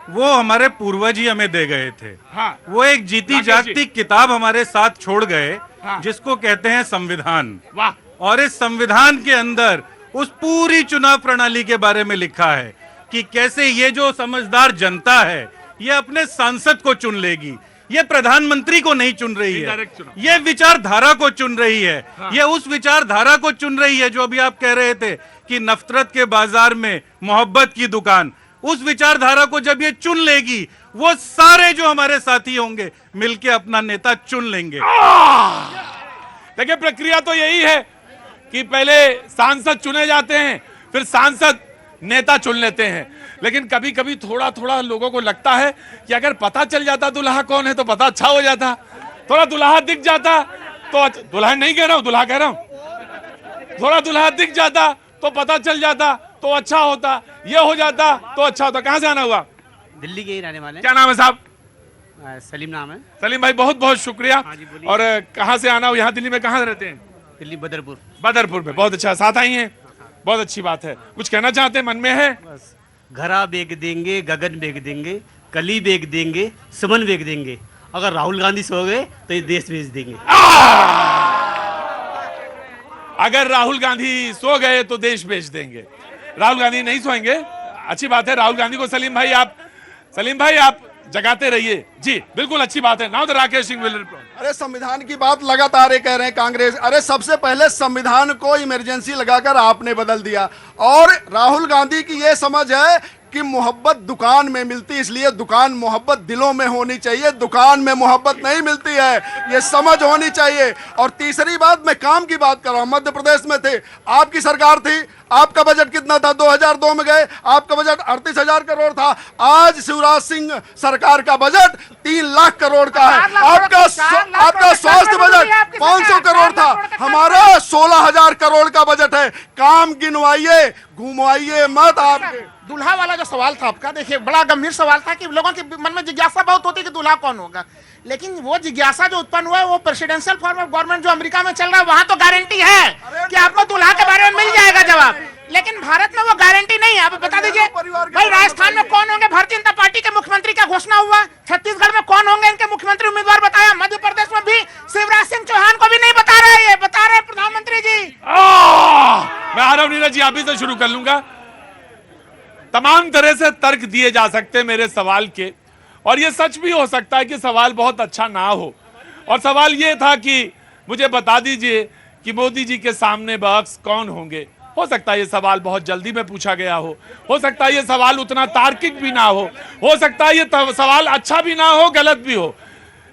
वो हमारे पूर्वज ही हमें दे गए थे। हाँ। वो एक जीती जागती किताब हमारे साथ छोड़ गए, हाँ। जिसको कहते हैं संविधान। वाह। और इस संविधान के अंदर उस पूरी चुनाव प्रणाली के बारे में लिखा है कि कैसे ये जो समझदार जनता है ये अपने सांसद को चुन लेगी, ये प्रधानमंत्री को नहीं चुन रही है, ये विचारधारा को चुन रही है। हाँ। ये उस विचारधारा को चुन रही है जो अभी आप कह रहे थे कि नफरत के बाजार में मोहब्बत की दुकान। उस विचारधारा को जब ये चुन लेगी, वो सारे जो हमारे साथी होंगे मिलके अपना नेता चुन लेंगे। देखिए, प्रक्रिया तो यही है कि पहले सांसद चुने जाते हैं, फिर सांसद नेता चुन लेते हैं। लेकिन कभी कभी थोड़ा थोड़ा लोगों को लगता है कि अगर पता चल जाता दुल्हा कौन है तो पता अच्छा हो जाता, थोड़ा दुल्हा दिख जाता तो दुल्हा नहीं कह रहा हूं, दुल्हा कह रहा हूं, थोड़ा दुल्हा दिख जाता तो पता चल जाता तो अच्छा होता, ये हो जाता तो अच्छा होता। कहां से आना हुआ? दिल्ली के ही रहने वाले। क्या नाम है साहब? सलीम नाम है। सलीम भाई, बहुत बहुत शुक्रिया। और कहां से आना हुआ? यहाँ दिल्ली में कहां रहते हैं? दिल्ली बदरपुर। बदरपुर में, बहुत अच्छा, साथ आई हैं, बहुत अच्छी बात है। कुछ कहना चाहते हैं, मन में है? बस घरा बेच देंगे, गगन बेच देंगे, कली बेच देंगे, सुमन बेच देंगे, अगर राहुल गांधी सो गए तो ये देश बेच देंगे। अगर राहुल गांधी सो गए तो देश बेच देंगे। राहुल गांधी नहीं सोएंगे, अच्छी बात है। राहुल गांधी को सलीम भाई आप जगाते रहिए जी, बिल्कुल अच्छी बात है। Now the Rakesh Singh will reply. अरे संविधान की बात लगातार कह रहे हैं कांग्रेस। अरे सबसे पहले संविधान को इमरजेंसी लगाकर आपने बदल दिया, और राहुल गांधी की ये समझ है कि मोहब्बत दुकान में मिलती, इसलिए दुकान मोहब्बत दिलों में होनी चाहिए, दुकान में मोहब्बत नहीं मिलती है, ये समझ होनी चाहिए। और तीसरी बात, मैं काम की बात कर रहा हूं। मध्य प्रदेश में थे, आपकी सरकार थी, आपका बजट कितना था? 2002 में गए, आपका बजट 38,000 करोड़ था। आज शिवराज सिंह सरकार का बजट 3 लाख करोड़ का है। आपका स्वास्थ्य बजट 500 करोड़ था। हमारा 16,000 करोड़ का बजट है। काम गिनवाइए, घुमवाइए मत। आपके दूल्हा वाला जो सवाल था आपका, देखिए बड़ा गंभीर सवाल था कि लोगों के मन में जिज्ञासा बहुत होती है कि दूल्हा कौन होगा, लेकिन वो जिज्ञासा जो उत्पन्न हुआ है वो प्रेसिडेंशियल फॉर्म ऑफ गवर्नमेंट जो अमेरिका में चल रहा है वहां तो गारंटी है कि आपको दूल्हा के बारे में मिल जाएगा जवाब, लेकिन भारत में वो गारंटी नहीं है। आप बता दीजिए भाई, राजस्थान में कौन होंगे भारतीय जनता पार्टी के मुख्यमंत्री का घोषणा हुआ, छत्तीसगढ़ में कौन होंगे इनके मुख्यमंत्री उम्मीदवार बताया, मध्य प्रदेश में भी शिवराज सिंह चौहान को भी नहीं बता रहे, ये बता रहे प्रधानमंत्री जी। मैं आ रहा हूं नीरज जी, आप ही से शुरू कर लूंगा। तमाम तरह से तर्क दिए जा सकते हैं मेरे सवाल के, और ये सच भी हो सकता है कि सवाल बहुत अच्छा ना हो। और सवाल ये था कि मुझे बता दीजिए कि मोदी जी के सामने बख्श कौन होंगे। हो सकता है ये सवाल बहुत जल्दी में पूछा गया हो सकता है ये सवाल उतना तार्किक भी ना हो सकता है ये सवाल अच्छा भी ना हो, गलत भी हो,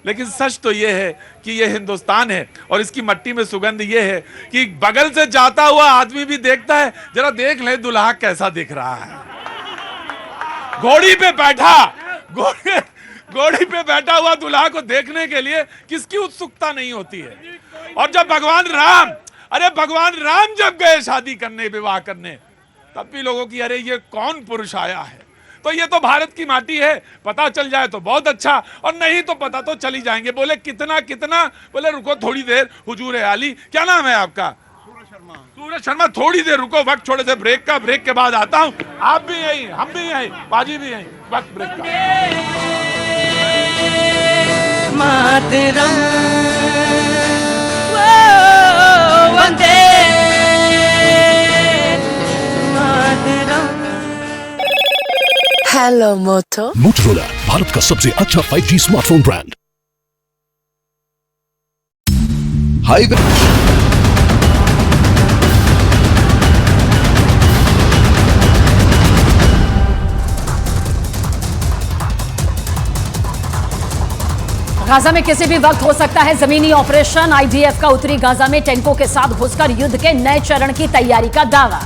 लेकिन सच तो ये है कि ये हिंदुस्तान है और इसकी मट्टी में सुगंध ये है कि बगल से जाता हुआ आदमी भी देखता है, जरा देख ले दुल्हा कैसा दिख रहा है। घोड़ी पे बैठा हुआ दुल्हा को देखने के लिए किसकी उत्सुकता नहीं होती है। और जब भगवान राम जब गए शादी करने, विवाह करने, तब भी लोगों की अरे ये कौन पुरुष आया है। तो ये तो भारत की माटी है, पता चल जाए तो बहुत अच्छा, और नहीं तो पता तो चली जाएंगे। बोले कितना, बोले रुको थोड़ी देर हुजूर आली। क्या नाम है आपका? सूरज शर्मा। थोड़ी देर रुको, वक्त छोड़े से ब्रेक के बाद आता हूं। आप भी यही, हम भी यही, बाजी भी यही, वक्त ब्रेक का। हेलो मोटो। मोटोरोला, भारत का सबसे अच्छा 5G smartphone brand. Highway Gaza में किसी भी वक्त हो सकता है जमीनी ऑपरेशन। आईडीएफ का उत्तरी गाजा में टैंकों के साथ घुसकर युद्ध के नए चरण की तैयारी का दावा।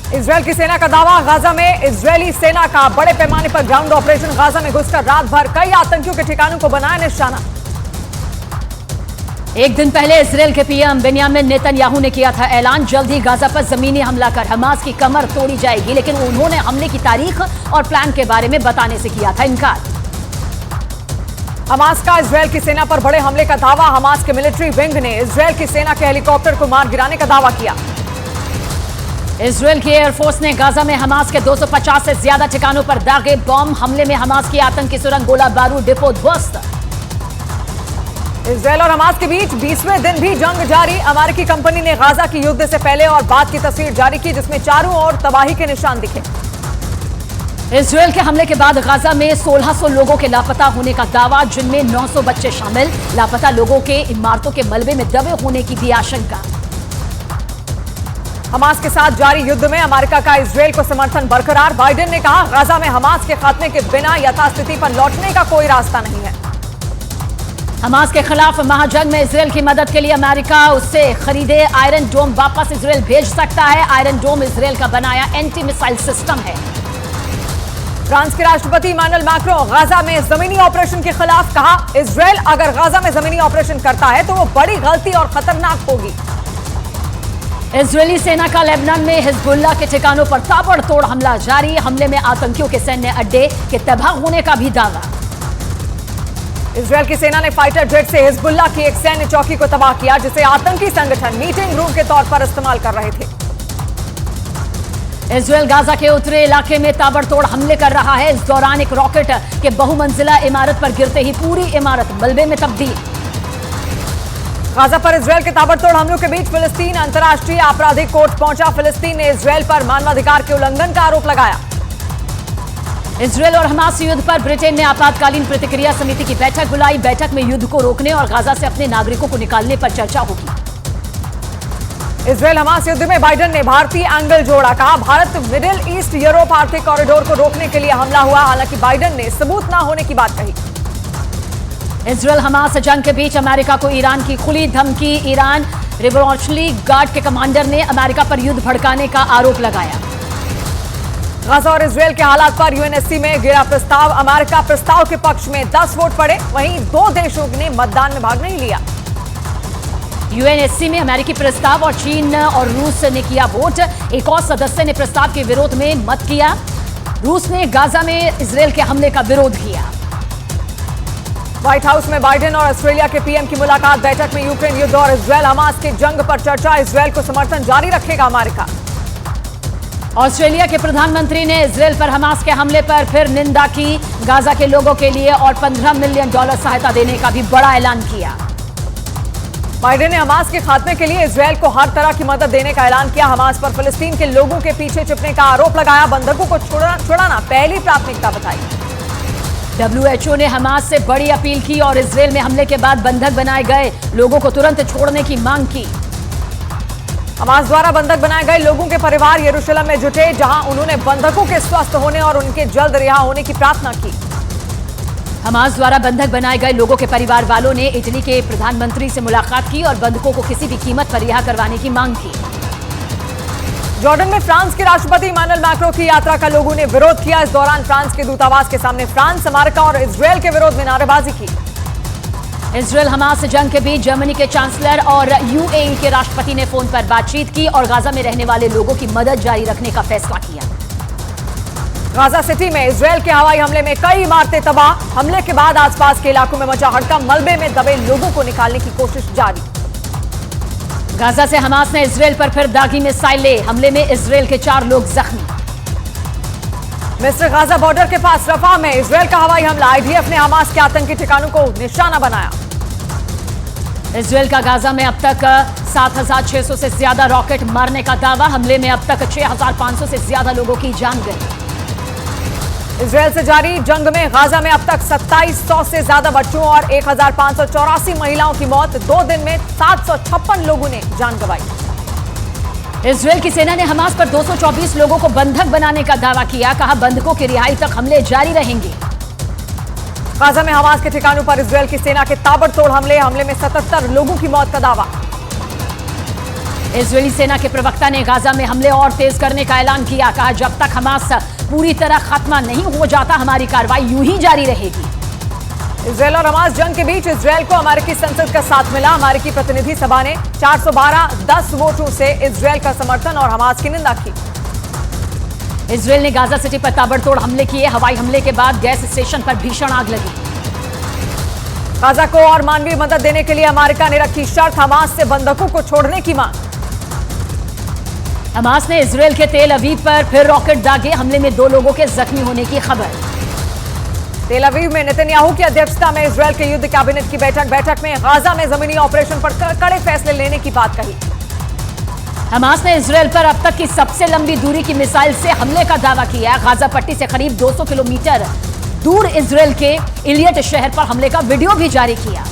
इजरायल की सेना का दावा, गाजा में इजरायली सेना का बड़े पैमाने पर ग्राउंड ऑपरेशन। गाजा में घुसकर रात भर कई आतंकियों के ठिकानों को बनाया निशाना। एक दिन पहले इजरायल के पीएम बेंयामिन नेतन्याहू ने किया था ऐलान, जल्द ही गाजा पर जमीनी हमला कर हमास की कमर तोड़ी जाएगी, लेकिन उन्होंने हमले की तारीख और प्लान के बारे में बताने से किया था इनकार। हमास का इजरायल की सेना पर बड़े हमले का दावा। हमास के मिलिट्री विंग ने इजरायल की सेना के हेलीकॉप्टर को मार गिराने का दावा किया। इजरायल की एयरफोर्स ने गाजा में हमास के 250 से ज्यादा ठिकानों पर दागे बम। हमले में हमास की आतंकी सुरंग, गोला बारूद डिपो ध्वस्त। इजरायल और हमास के बीच 20वें दिन भी जंग जारी। अमेरिकी कंपनी ने गाजा की युद्ध से पहले और बाद की तस्वीर जारी की, जिसमें चारों ओर तबाही के निशान दिखे। इजरायल के हमले के बाद गाजा में 1600 लोगों के लापता होने का दावा, जिनमें 900 बच्चे शामिल। लापता लोगों के इमारतों के मलबे में दबे होने की भी आशंका। हमास के साथ जारी युद्ध में अमेरिका का इजरायल को समर्थन बरकरार। बाइडेन ने कहा, गाजा में हमास के खात्मे के बिना यथास्थिति पर लौटने का कोई रास्ता नहीं है। हमास के खिलाफ महाजंग में इजरायल की मदद के लिए अमेरिका उससे खरीदे आयरन डोम वापस इजरायल भेज सकता है। आयरन डोम इजरायल का बनाया एंटी मिसाइल सिस्टम है। फ्रांस के राष्ट्रपति इमानुएल मैक्रों गाजा में जमीनी ऑपरेशन के खिलाफ कहा, इजरायल अगर गाजा में जमीनी ऑपरेशन करता है तो वो बड़ी गलती और खतरनाक होगी। इजरायली सेना का लेबनान में हिजबुल्लाह के ठिकानों पर ताबड़तोड़ हमला जारी। हमले में आतंकियों के सैन्य अड्डे के तबाह होने का भी दावा। इजरायल की सेना ने फाइटर जेट से हिजबुल्लाह की एक सैन्य चौकी को तबाह किया, जिसे आतंकी संगठन मीटिंग रूम के तौर पर इस्तेमाल कर रहे थे। इजरायल गाजा के उत्तरी इलाके में ताबड़तोड़ हमले कर रहा है। इस दौरान एक रॉकेट के बहुमंजिला इमारत पर गिरते ही पूरी इमारत मलबे में तब्दील। गाजा पर इजरायल के ताबड़तोड़ हमलों के बीच फिलिस्तीन अंतर्राष्ट्रीय आपराधिक कोर्ट पहुंचा। फिलिस्तीन ने इजरायल पर मानवाधिकार के उल्लंघन का आरोप लगाया। इजरायल और हमास युद्ध पर ब्रिटेन ने आपातकालीन प्रतिक्रिया समिति की बैठक बुलाई। बैठक में युद्ध को रोकने और गाजा से अपने नागरिकों को निकालने पर चर्चा होगी। इजरायल हमास युद्ध में बाइडेन ने भारतीय एंगल जोड़ा। कहा, भारत मिडिल ईस्ट यूरोप आर्थिक कॉरिडोर को रोकने के लिए हमला हुआ। हालांकि बाइडेन ने सबूत न होने की बात कही। इजरायल हमास जंग के बीच अमेरिका को ईरान की खुली धमकी। ईरान रिवॉल्यूशनरी गार्ड के कमांडर ने अमेरिका पर युद्ध भड़काने का आरोप लगाया। गाजा और इजरायल के हालात पर यूएनएससी में गिरा प्रस्ताव। अमेरिका प्रस्ताव के पक्ष में 10 वोट पड़े, वहीं 2 देशों ने मतदान में भाग नहीं लिया। यूएनएससी में अमेरिकी प्रस्ताव और चीन और रूस ने किया वोट। एक और सदस्य ने प्रस्ताव के विरोध में मत किया। रूस ने गाजा में इजरायल के हमले का विरोध किया। व्हाइट हाउस में बाइडेन और ऑस्ट्रेलिया के पीएम की मुलाकात। बैठक में यूक्रेन युद्ध और इजरायल हमास की जंग पर चर्चा। इजरायल को समर्थन जारी रखेगा अमेरिका। ऑस्ट्रेलिया के प्रधानमंत्री ने इजरायल पर हमास के हमले पर फिर निंदा की। गाजा के लोगों के लिए और $15 मिलियन सहायता देने का भी बड़ा ऐलान किया। बाइडेन ने हमास के खात्मे के लिए इजरायल को हर तरह की मदद देने का ऐलान किया। हमास पर फिलिस्तीन के लोगों के पीछे छिपने का आरोप लगाया। बंधकों को छुड़ाना पहली प्राथमिकता बताई। WHO ने हमास से बड़ी अपील की और इजरायल में हमले के बाद बंधक बनाए गए लोगों को तुरंत छोड़ने की मांग की। हमास द्वारा बंधक बनाए गए लोगों के परिवार यरूशलेम में जुटे, जहां उन्होंने बंधकों के स्वस्थ होने और उनके जल्द रिहा होने की प्रार्थना की। हमास द्वारा बंधक बनाए गए लोगों के परिवार वालों ने इटली के प्रधानमंत्री से मुलाकात की और बंधकों को किसी भी कीमत पर रिहा करवाने की मांग की। जॉर्डन में फ्रांस के राष्ट्रपति इमानुएल मैक्रों की यात्रा का लोगों ने विरोध किया। इस दौरान फ्रांस के दूतावास के सामने फ्रांस, अमेरिका और इजरायल के विरोध में नारेबाजी की। इजरायल हमास जंग के बीच जर्मनी के चांसलर और यूएई के राष्ट्रपति ने फोन पर बातचीत की और गाजा में रहने वाले लोगों की मदद जारी रखने का फैसला किया। गाजा सिटी में इजरायल के हवाई हमले में कई इमारतें तबाह। हमले के बाद आसपास के इलाकों में मचा हड़कंप। मलबे में दबे लोगों को निकालने की कोशिश जारी। गाजा से हमास ने इजरायल पर फिर दागी मिसाइलें। हमले में इजरायल के 4 लोग जख्मी। मिस्र गाजा बॉर्डर के पास रफा में इजरायल का हवाई हमला। आईडीएफ ने हमास के आतंकी ठिकानों को निशाना बनाया। इजरायल का गाजा में अब तक 7,600 से ज्यादा रॉकेट मारने का दावा। हमले में अब तक 6,500 से ज्यादा लोगों की जान गई। इजरायल से जारी जंग में गाजा में अब तक 2700 से ज्यादा बच्चों और 1,584 महिलाओं की मौत। 2 दिन में 756 लोगों ने जान गंवाई। इजरायल की सेना ने हमास पर 224 लोगों को बंधक बनाने का दावा किया। कहा बंधकों की रिहाई तक हमले जारी रहेंगे। गाजा में हमास के ठिकानों पर इजरायल की सेना के ताबड़तोड़ हमले में 77 लोगों की मौत का दावा। इजरायली सेना के प्रवक्ता ने गाजा में हमले और तेज करने का ऐलान किया। कहा जब तक हमास पूरी तरह खत्म नहीं हो जाता हमारी कार्रवाई यूं ही जारी रहेगी। इजरायल और हमास जंग के बीच इजरायल को अमेरिकी संसद का साथ मिला। अमेरिकी प्रतिनिधि सभा ने 412-10 वोटों से इजरायल का समर्थन और हमास की निंदा की। इजरायल ने गाजा सिटी पर ताबड़तोड़ हमले किए। हवाई हमले के बाद गैस स्टेशन पर भीषण आग लगी। गाजा को और मानवीय मदद देने के लिए अमेरिका ने रखी शर्त। हमास से बंधकों को छोड़ने की मांग। हमास ने इजरायल के तेल अवीव पर फिर रॉकेट दागे। हमले में 2 लोगों के जख्मी होने की खबर। तेल अवीव में नेतन्याहू की अध्यक्षता में इजरायल के युद्ध कैबिनेट की बैठक में गाजा में जमीनी ऑपरेशन पर कड़े फैसले लेने की बात कही। हमास ने इजरायल पर अब तक की सबसे लंबी दूरी की मिसाइल से हमले का दावा किया। गाजा पट्टी से करीब 200 किलोमीटर दूर इजरायल के इलियट शहर पर हमले का वीडियो भी जारी किया।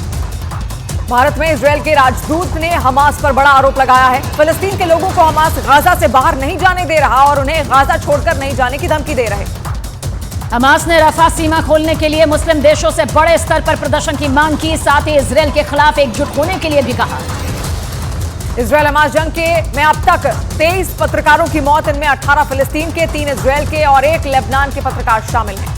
भारत में इजरायल के राजदूत ने हमास पर बड़ा आरोप लगाया है। फिलिस्तीन के लोगों को हमास गाजा से बाहर नहीं जाने दे रहा और उन्हें गाजा छोड़कर नहीं जाने की धमकी दे रहे। हमास ने रफा सीमा खोलने के लिए मुस्लिम देशों से बड़े स्तर पर प्रदर्शन की मांग की। साथ ही इजरायल के खिलाफ एकजुट होने के लिए भी कहा। इजरायल हमास जंग में अब तक 23 पत्रकारों की मौत। इनमें 18 फिलिस्तीन के, 3 इजरायल के और 1 लेबनान के पत्रकार शामिल हैं।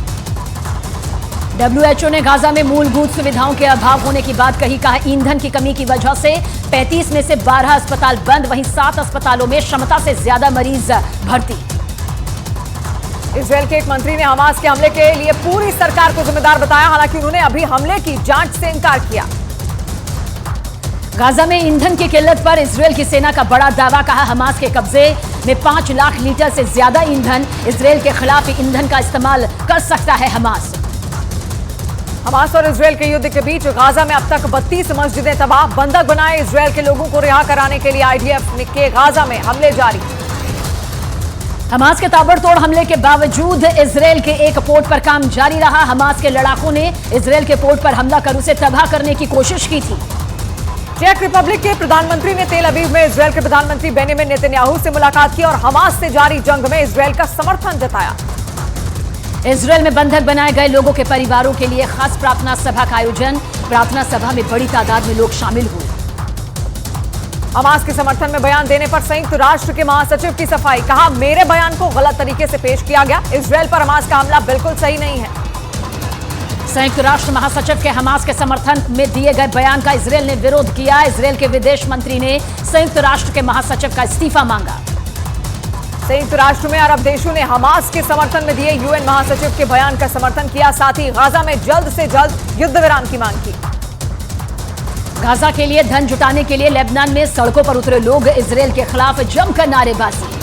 WHO ने गाजा में मूलभूत सुविधाओं के अभाव होने की बात कही। कहा ईंधन की कमी की वजह से 35 में से 12 अस्पताल बंद। वहीं 7 अस्पतालों में क्षमता से ज्यादा मरीज भर्ती। इजरायल के एक मंत्री ने हमास के हमले के लिए पूरी सरकार को जिम्मेदार बताया। हालांकि उन्होंने अभी हमले की जांच से इनकार किया। गाजा में ईंधन की किल्लत पर इजरायल की सेना का बड़ा दावा। कहा हमास के कब्जे में 5 लाख लीटर से ज्यादा ईंधन। इजरायल के खिलाफ ईंधन का इस्तेमाल कर सकता है हमास। हमास और इजरायल के युद्ध के बीच गाजा में अब तक 32 मस्जिदें तबाह। बंधक बनाए इजरायल के लोगों को रिहा कराने के लिए आईडीएफ के गाजा में हमले जारी। हमास के ताबड़तोड़ हमले के बावजूद इजरायल के एक पोर्ट पर काम जारी रहा। हमास के लड़ाकों ने इजरायल के पोर्ट पर हमला कर उसे तबाह करने की कोशिश की थी। चेक रिपब्लिक के प्रधानमंत्री ने तेल अवीव में इजरायल के प्रधानमंत्री बेंजामिन नेतन्याहू से मुलाकात की और हमास से जारी जंग में इजरायल का समर्थन जताया। इजरायल में बंधक बनाए गए लोगों के परिवारों के लिए खास प्रार्थना सभा का आयोजन। प्रार्थना सभा में बड़ी तादाद में लोग शामिल हुए। हमास के समर्थन में बयान देने पर संयुक्त राष्ट्र के महासचिव की सफाई। कहा मेरे बयान को गलत तरीके से पेश किया गया। इजरायल पर हमास का हमला बिल्कुल सही नहीं है। संयुक्त राष्ट्र महासचिव के हमास के समर्थन में दिए गए बयान का इजरायल ने विरोध किया। इजरायल के विदेश मंत्री ने संयुक्त राष्ट्र के महासचिव का इस्तीफा मांगा। संयुक्त राष्ट्र में अरब देशों ने हमास के समर्थन में दिए यूएन महासचिव के बयान का समर्थन किया। साथ ही गाजा में जल्द से जल्द युद्ध विराम की मांग की। गाजा के लिए धन जुटाने के लिए लेबनान में सड़कों पर उतरे लोग इजरायल के खिलाफ जमकर नारेबाजी।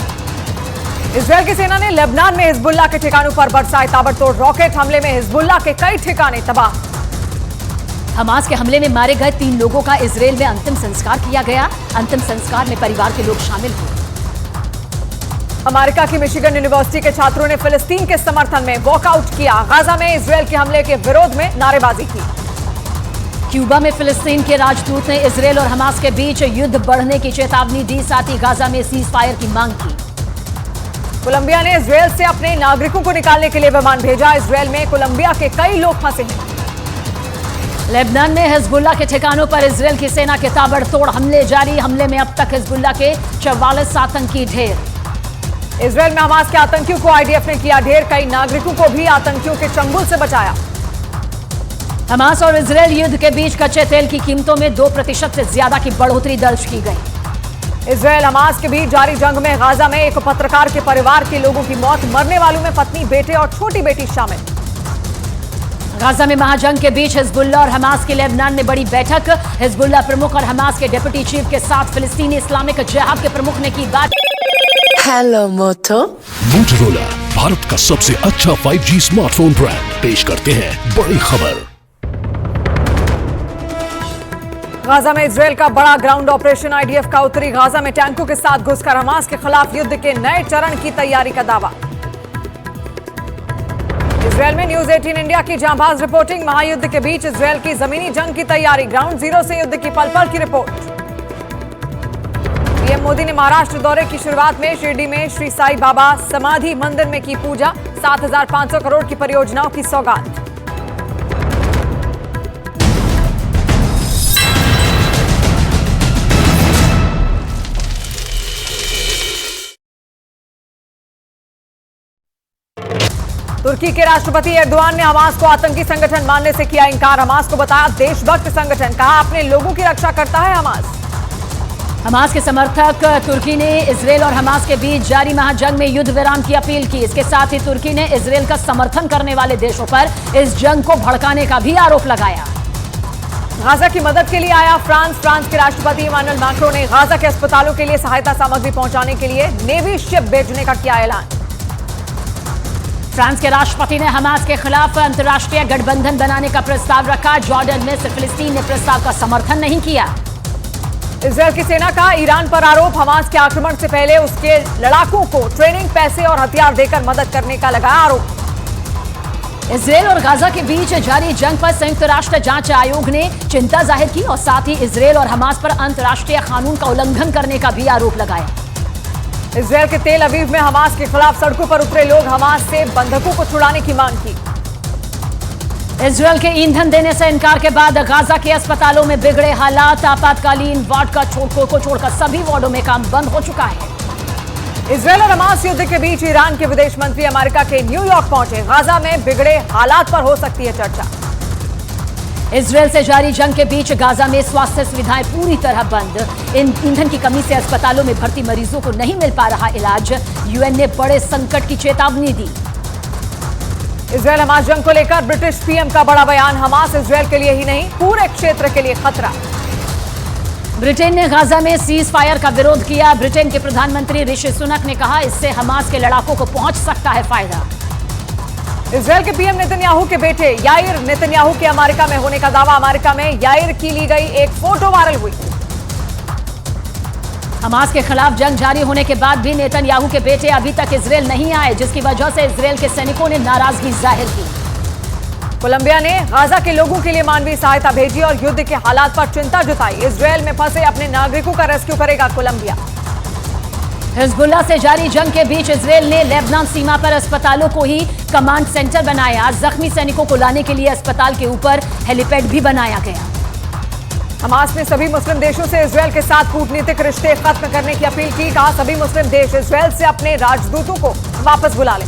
इजरायल की सेना ने लेबनान में हिजबुल्ला के ठिकानों पर बरसाए ताबड़तोड़ रॉकेट। हमले में हिजबुल्ला के कई ठिकाने तबाह। हमास के हमले में मारे गए 3 लोगों का इजरायल में अंतिम संस्कार किया गया। अंतिम संस्कार में परिवार के लोग शामिल हुए। अमेरिका की मिशिगन यूनिवर्सिटी के छात्रों ने फिलिस्तीन के समर्थन में वॉकआउट किया। गाजा में इजरायल के हमले के विरोध में नारेबाजी की। क्यूबा में फिलिस्तीन के राजदूत ने इजरायल और हमास के बीच युद्ध बढ़ने की चेतावनी दी। साथ ही गाजा में सीज फायर की मांग की। कोलंबिया ने इजरायल से अपने नागरिकों को निकालने के लिए विमान भेजा। इजरायल में कोलंबिया के कई लोग फंसे हैं। लेबनान में हिजबुल्ला के ठिकानों पर इजरायल की सेना के ताबड़तोड़ हमले जारी। हमले में अब तक हिजबुल्ला के 44 आतंकी ढेर। इजरायल में हमास के आतंकियों को आईडीएफ ने किया ढेर। कई नागरिकों को भी आतंकियों के चंगुल से बचाया। हमास और इजरायल युद्ध के बीच कच्चे तेल की कीमतों में 2% से ज्यादा की बढ़ोतरी दर्ज की गई। इजरायल हमास के बीच जारी जंग में गाजा में एक पत्रकार के परिवार के लोगों की मौत। मरने वालों में पत्नी, बेटे और छोटी बेटी शामिल। गाजा में महाजंग के बीच हिजबुल्ला और हमास की लेबनान में बड़ी बैठक। हिजबुल्ला प्रमुख और हमास के डिप्टी चीफ के साथ फिलिस्तीनी इस्लामिक जिहाद के प्रमुख ने की बात। हेलो मोटो। मोटोरोला भारत का सबसे अच्छा 5G स्मार्टफोन ब्रांड पेश करते हैं बड़ी खबर। गाजा में इजरायल का बड़ा ग्राउंड ऑपरेशन। आईडीएफ का उत्तरी गाजा में टैंकों के साथ घुसकर हमास के खिलाफ युद्ध के नए चरण की तैयारी का दावा। इजरायल में न्यूज 18 इंडिया की जांबाज रिपोर्टिंग। महायुद्ध के बीच इजरायल की जमीनी जंग की तैयारी। ग्राउंड जीरो से युद्ध की पल-पल की रिपोर्ट। पीएम मोदी ने महाराष्ट्र दौरे की शुरुआत में शिरडी में श्री साई बाबा समाधि मंदिर में की पूजा। 7,500 करोड़ की परियोजनाओं की सौगात। तुर्की के राष्ट्रपति एर्दोआन ने हमास को आतंकी संगठन मानने से किया इंकार। हमास को बताया देशभक्त संगठन। कहा अपने लोगों की रक्षा करता है हमास। हमास के समर्थक तुर्की ने इजरायल और हमास के बीच जारी महाजंग में युद्ध विराम की अपील की। इसके साथ ही तुर्की ने इजरायल का समर्थन करने वाले देशों पर इस जंग को भड़काने का भी आरोप लगाया। गाजा की मदद के लिए आया फ्रांस। फ्रांस के राष्ट्रपति इमानुएल मैक्रों ने गाजा के अस्पतालों के लिए सहायता सामग्री पहुंचाने के लिए नेवी शिप भेजने का किया ऐलान। फ्रांस के राष्ट्रपति ने हमास के खिलाफ अंतर्राष्ट्रीय गठबंधन बनाने का प्रस्ताव रखा। जॉर्डन में से फिलिस्तीन ने प्रस्ताव का समर्थन नहीं किया। इजरायल की सेना का ईरान पर आरोप। हमास के आक्रमण से पहले उसके लड़ाकों को ट्रेनिंग, पैसे और हथियार देकर मदद करने का लगाया आरोप। इजरायल और गाजा के बीच जारी जंग पर संयुक्त राष्ट्र जांच आयोग ने चिंता जाहिर की और साथ ही इजरायल और हमास पर अंतर्राष्ट्रीय कानून का उल्लंघन करने का भी आरोप लगाया। इजरायल के तेल अवीव में हमास के खिलाफ सड़कों पर उतरे लोग हमास से बंधकों को छुड़ाने की मांग की। इजरायल के ईंधन देने से इनकार के बाद गाजा के अस्पतालों में बिगड़े हालात। आपातकालीन वार्ड को छोड़कर सभी वार्डों में काम बंद हो चुका है। इजरायल और हमास युद्ध के बीच ईरान के विदेश मंत्री अमेरिका के न्यूयॉर्क पहुंचे। गाजा में बिगड़े हालात पर हो सकती है चर्चा। इजरायल से जारी जंग के बीच गाजा में स्वास्थ्य सुविधाएं पूरी तरह बंद। ईंधन की कमी से अस्पतालों में भर्ती मरीजों को नहीं मिल पा रहा इलाज। यूएन ने बड़े संकट की चेतावनी दी। इजरायल हमास जंग को लेकर ब्रिटिश पीएम का बड़ा बयान। हमास इजरायल के लिए ही नहीं पूरे क्षेत्र के लिए खतरा। ब्रिटेन ने गाजा में सीज फायर का विरोध किया। ब्रिटेन के प्रधानमंत्री ऋषि सुनक ने कहा इससे हमास के लड़ाकों को पहुंच सकता है फायदा। इजरायल के पीएम नेतन्याहू के बेटे याइर नेतन्याहू के अमेरिका में होने का दावा। अमेरिका में याइर की ली गई एक फोटो वायरल हुई। हमास के खिलाफ जंग जारी होने के बाद भी नेतन्याहू के बेटे अभी तक इजरायल नहीं आए, जिसकी वजह से इजरायल के सैनिकों ने नाराजगी जाहिर की। कोलंबिया ने गाजा के लोगों के लिए मानवीय सहायता भेजी और युद्ध के हालात पर चिंता जताई। इजरायल में फंसे अपने नागरिकों का रेस्क्यू करेगा कोलंबिया। हिजबुल्ला से जारी जंग के बीच इजरायल ने लेबनान सीमा पर अस्पतालों को ही कमांड सेंटर बनाया। जख्मी सैनिकों को लाने के लिए अस्पताल के ऊपर हेलीपैड भी बनाया गया। हमास ने सभी मुस्लिम देशों से इजरायल के साथ कूटनीतिक रिश्ते खत्म करने की अपील की। कहा सभी मुस्लिम देश इजरायल से अपने राजदूतों को वापस बुला लें।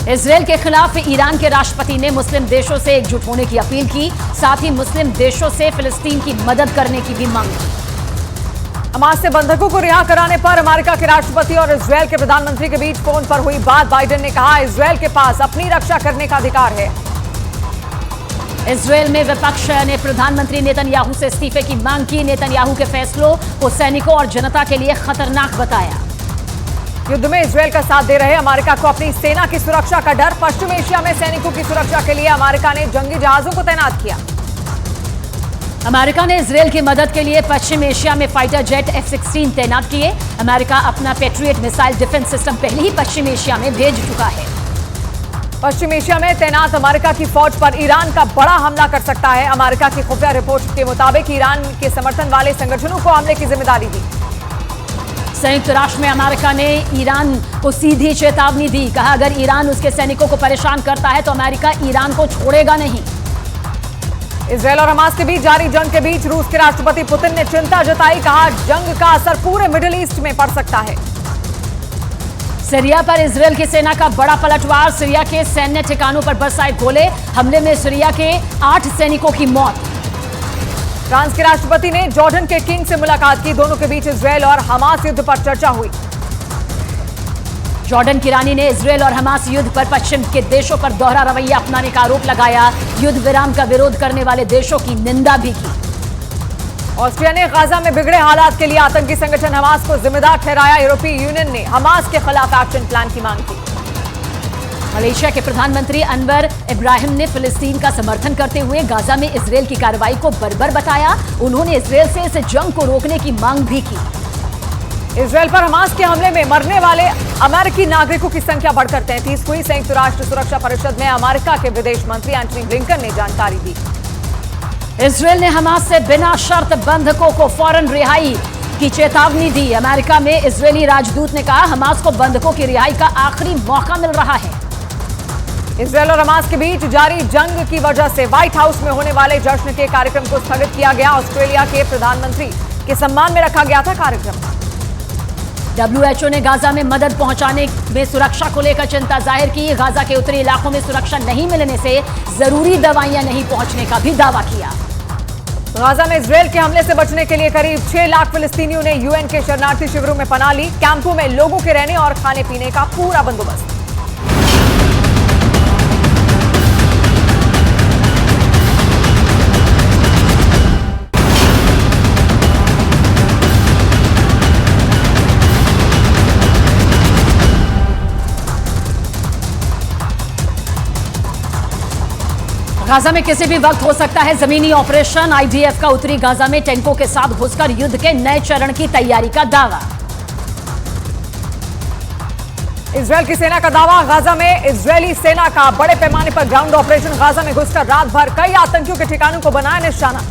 इजरायल के खिलाफ ईरान के राष्ट्रपति ने मुस्लिम देशों से एकजुट होने की अपील की, साथ ही मुस्लिम देशों से फिलिस्तीन की मदद करने की भी मांग की। हमास से बंधकों को रिहा कराने पर अमेरिका के राष्ट्रपति और इजरायल के प्रधानमंत्री के बीच फोन पर हुई बात। बाइडेन ने कहा, इजरायल के पास अपनी रक्षा करने का अधिकार है। इजरायल में विपक्ष ने प्रधानमंत्री नेतन्याहू से इस्तीफे की मांग की। नेतन्याहू के फैसलों को सैनिकों और जनता के लिए खतरनाक बताया। युद्ध में इजरायल का साथ दे रहे अमेरिका को अपनी सेना की सुरक्षा का डर। पश्चिम एशिया में सैनिकों की सुरक्षा के लिए अमेरिका ने जंगी जहाजों को तैनात किया। अमेरिका ने इजरायल की मदद के लिए पश्चिम एशिया में फाइटर जेट F-16 तैनात किए। अमेरिका अपना पैट्रियट मिसाइल डिफेंस सिस्टम पहले ही पश्चिम एशिया में भेज चुका है। पश्चिम एशिया में तैनात अमेरिका की फौज पर ईरान का बड़ा हमला कर सकता है। अमेरिका की खुफिया रिपोर्ट के मुताबिक ईरान के समर्थन वाले संगठनों को हमले की जिम्मेदारी दी। संयुक्त राष्ट्र में अमेरिका ने ईरान को सीधी चेतावनी दी। कहा, अगर ईरान उसके सैनिकों को परेशान करता है तो अमेरिका ईरान को छोड़ेगा नहीं। इजरायल और हमास के बीच जारी जंग के बीच रूस के राष्ट्रपति पुतिन ने चिंता जताई। कहा, जंग का असर पूरे मिडिल ईस्ट में पड़ सकता है। सीरिया पर इजरायल की सेना का बड़ा पलटवार। सीरिया के सैन्य ठिकानों पर बरसाए गोले। हमले में सीरिया के 8 सैनिकों की मौत। फ्रांस के राष्ट्रपति ने जॉर्डन के किंग से मुलाकात की। दोनों के बीच इजरायल और हमास युद्ध पर चर्चा हुई। जॉर्डन की रानी ने इजरायल और हमास युद्ध पर पश्चिम के देशों पर दोहरा रवैया अपनाने का आरोप लगाया। युद्ध विराम का विरोध करने वाले देशों की निंदा भी की। ऑस्ट्रिया ने गाजा में बिगड़े हालात के लिए आतंकी संगठन हमास को जिम्मेदार ठहराया। यूरोपीय यूनियन ने हमास के खिलाफ एक्शन प्लान की मांग की। मलेशिया के प्रधानमंत्री अनवर इब्राहिम ने फिलिस्तीन का समर्थन करते हुए गाजा में इजरायल की कार्रवाई को बर्बर बताया। उन्होंने इजरायल से इस जंग को रोकने की मांग भी की। इजरायल पर हमास के हमले में मरने वाले अमेरिकी नागरिकों की संख्या बढ़कर 33 हुई। संयुक्त राष्ट्र सुरक्षा परिषद में अमेरिका के विदेश मंत्री एंटनी ब्लिंकन ने जानकारी दी। इजरायल ने हमास से बिना शर्त बंधकों को फौरन रिहाई की चेतावनी दी। अमेरिका में इजरायली राजदूत ने कहा, हमास को बंधकों की रिहाई का आखिरी मौका मिल रहा है। इजरायल और हमास के बीच जारी जंग की वजह से व्हाइट हाउस में होने वाले जश्न के कार्यक्रम को स्थगित किया गया। ऑस्ट्रेलिया के प्रधानमंत्री के सम्मान में रखा गया था कार्यक्रम। WHO ने गाजा में मदद पहुंचाने में सुरक्षा को लेकर चिंता जाहिर की। गाजा के उत्तरी इलाकों में सुरक्षा नहीं मिलने से जरूरी दवाइयां नहीं पहुंचने का भी दावा किया। गाजा में इजरायल के हमले से बचने के लिए करीब 6 लाख फिलिस्तीनियों ने यूएन के शरणार्थी शिविरों में पनाह ली। कैंपों में लोगों के रहने और खाने पीने का पूरा बंदोबस्त। गाजा में किसी भी वक्त हो सकता है जमीनी ऑपरेशन। IDF का उत्तरी गाजा में टैंकों के साथ घुसकर युद्ध के नए चरण की तैयारी का दावा। इजरायल की सेना का दावा, गाजा में इजरायली सेना का बड़े पैमाने पर ग्राउंड ऑपरेशन। गाजा में घुसकर रात भर कई आतंकियों के ठिकानों को बनाया निशाना।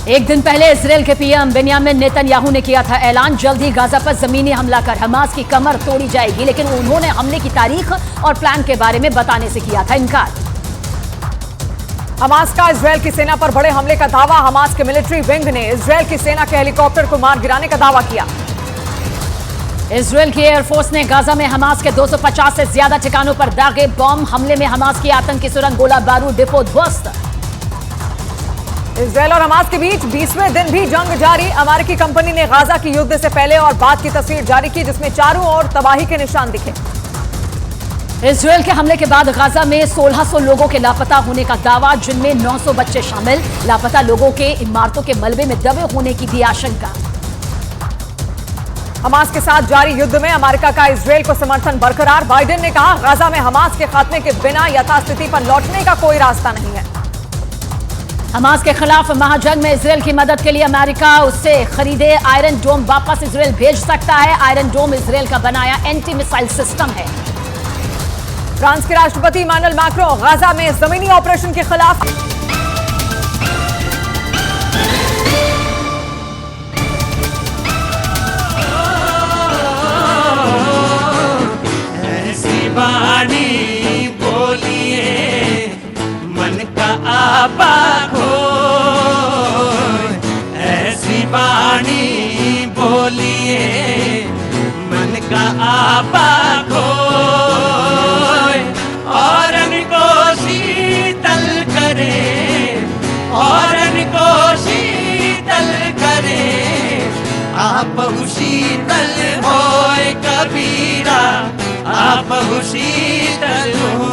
एक दिन पहले इजरायल के पीएम बेंयामिन नेतन्याहू ने किया था ऐलान, जल्द ही गाजा पर जमीनी हमला कर हमास की कमर तोड़ी जाएगी, लेकिन उन्होंने हमले की तारीख और प्लान के बारे में बताने से किया था इनकार। हमास का इजरायल की सेना पर बड़े हमले का दावा। हमास के मिलिट्री विंग ने इजरायल की सेना के हेलीकॉप्टर को मार गिराने का दावा किया। इजरायल की एयरफोर्स ने गाजा में हमास के 250 से ज्यादा ठिकानों पर दागे बॉम्ब। हमले में हमास की आतंकी सुरंग, गोला बारूद डिपो ध्वस्त। इजरायल और हमास के बीच 20वें दिन भी जंग जारी। अमेरिकी कंपनी ने गाजा की युद्ध से पहले और बाद की तस्वीर जारी की, जिसमें चारों ओर तबाही के निशान दिखे। इजरायल के हमले के बाद गाजा में 1600 लोगों के लापता होने का दावा, जिनमें 900 बच्चे शामिल। लापता लोगों के इमारतों के मलबे में दबे होने की भी आशंका। हमास के साथ जारी युद्ध में अमेरिका का इजरायल को समर्थन बरकरार। बाइडेन ने कहा, गाजा में हमास के खात्मे के बिना यथास्थिति पर लौटने का कोई रास्ता नहीं है। हमास के खिलाफ महाजंग में इजरायल की मदद के लिए अमेरिका उससे खरीदे आयरन डोम वापस इजरायल भेज सकता है। आयरन डोम इजरायल का बनाया एंटी मिसाइल सिस्टम है। फ्रांस के राष्ट्रपति इमानुएल मैक्रों गाजा में जमीनी ऑपरेशन के खिलाफ। ऐसी वाणी बोलिए मन का आपा खो, ऐसी वाणी बोलिए मन का आपा खो। शीतल हो।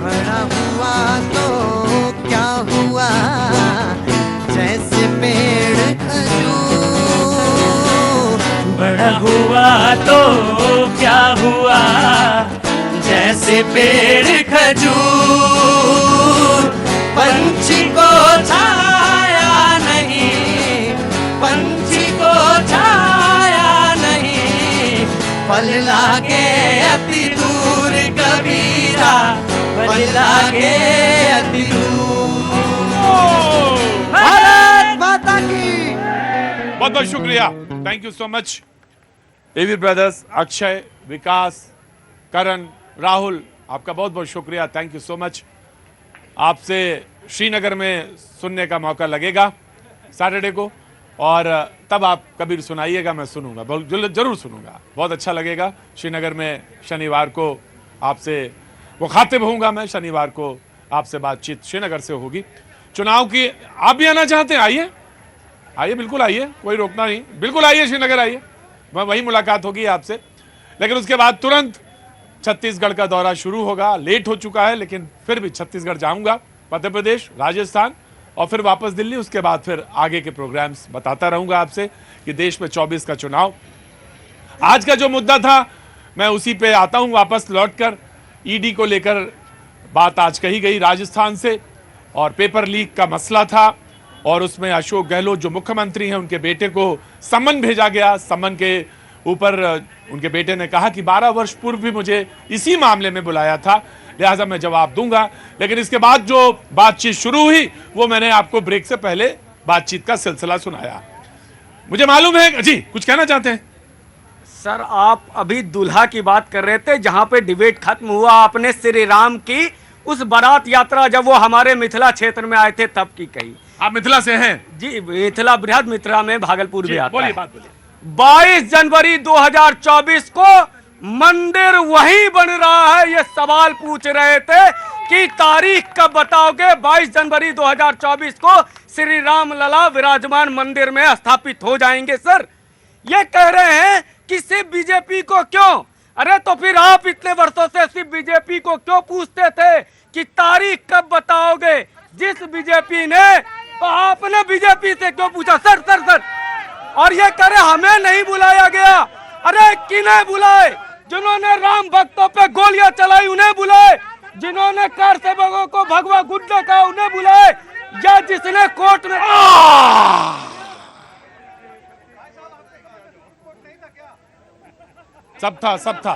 बड़ा हुआ तो क्या हुआ, जैसे पेड़ खजूर। बड़ा हुआ तो क्या हुआ, जैसे पेड़ खजूर। पंछी को छाया नहीं, पंछी को छाया नहीं, फल लागे अति दूर कबीरा, फल लागे अति दूर। भारत माता की। बहुत बहुत शुक्रिया, thank you so much. AV brothers, Akshay, Vikas, Karan, Rahul, आपका बहुत बहुत शुक्रिया, थैंक यू सो मच। आपसे श्रीनगर में सुनने का मौका लगेगा सैटरडे को, और तब आप कबीर सुनाइएगा, मैं सुनूंगा, जरूर सुनूंगा, बहुत अच्छा लगेगा। श्रीनगर में शनिवार को आपसे मुखातिब होऊंगा मैं, शनिवार को आपसे बातचीत श्रीनगर से होगी। चुनाव की आप भी आना चाहते हैं, आइए आइए, बिल्कुल आइए, कोई रोकना नहीं, बिल्कुल आइए, श्रीनगर आइए, वही मुलाकात होगी आपसे। लेकिन उसके बाद तुरंत छत्तीसगढ़ का दौरा शुरू होगा, लेट हो चुका है लेकिन फिर भी छत्तीसगढ़ जाऊंगा, मध्य प्रदेश, राजस्थान और फिर वापस दिल्ली। उसके बाद फिर आगे के प्रोग्राम्स बताता रहूंगा आपसे कि देश में 24 का चुनाव। आज का जो मुद्दा था मैं उसी पे आता हूं वापस लौटकर। ईडी को लेकर बात आज कही गई राजस्थान से, और पेपर लीक का मसला था, और उसमें अशोक गहलोत जो मुख्यमंत्री हैं उनके बेटे को सम्मन भेजा गया। सम्मन के ऊपर उनके बेटे ने कहा कि 12 वर्ष पूर्व भी मुझे इसी मामले में बुलाया था, लिहाजा मैं जवाब दूंगा। लेकिन इसके बाद जो बातचीत शुरू हुई वो मैंने आपको ब्रेक से पहले बातचीत का सिलसिला सुनाया। मुझे मालूम है जी कुछ कहना चाहते हैं सर। आप अभी दूल्हा की बात कर रहे थे, जहां पे डिबेट खत्म हुआ आपने श्री राम की उस बारात यात्रा जब वो हमारे मिथिला क्षेत्र में आए थे तब की कही। आप मिथिला से हैं? जी, मिथिला बृहद मिथिला में भागलपुर में आता है। बोलिए, बात बोलिए। 22 जनवरी 2024 को मंदिर वहीं बन रहा है। ये सवाल पूछ रहे थे कि तारीख कब बताओगे। 22 जनवरी 2024 को श्री राम लला विराजमान मंदिर में स्थापित हो जाएंगे। सर ये कह रहे हैं कि सिर्फ बीजेपी को क्यों? अरे तो फिर आप इतने वर्षों से सिर्फ बीजेपी को क्यों पूछते थे कि तारीख कब बताओगे? जिस बीजेपी ने, तो आपने बीजेपी से क्यों पूछा? सर सर सर, और ये करे हमें नहीं बुलाया गया। अरे किन्हें बुलाए? जिन्होंने राम भक्तों पे गोलियां चलाई उन्हें बुलाए, जिन्होंने कार सेवकों को भगवा गुड्डे कहा उन्हें बुलाए, या जिसने कोर्ट में सब था।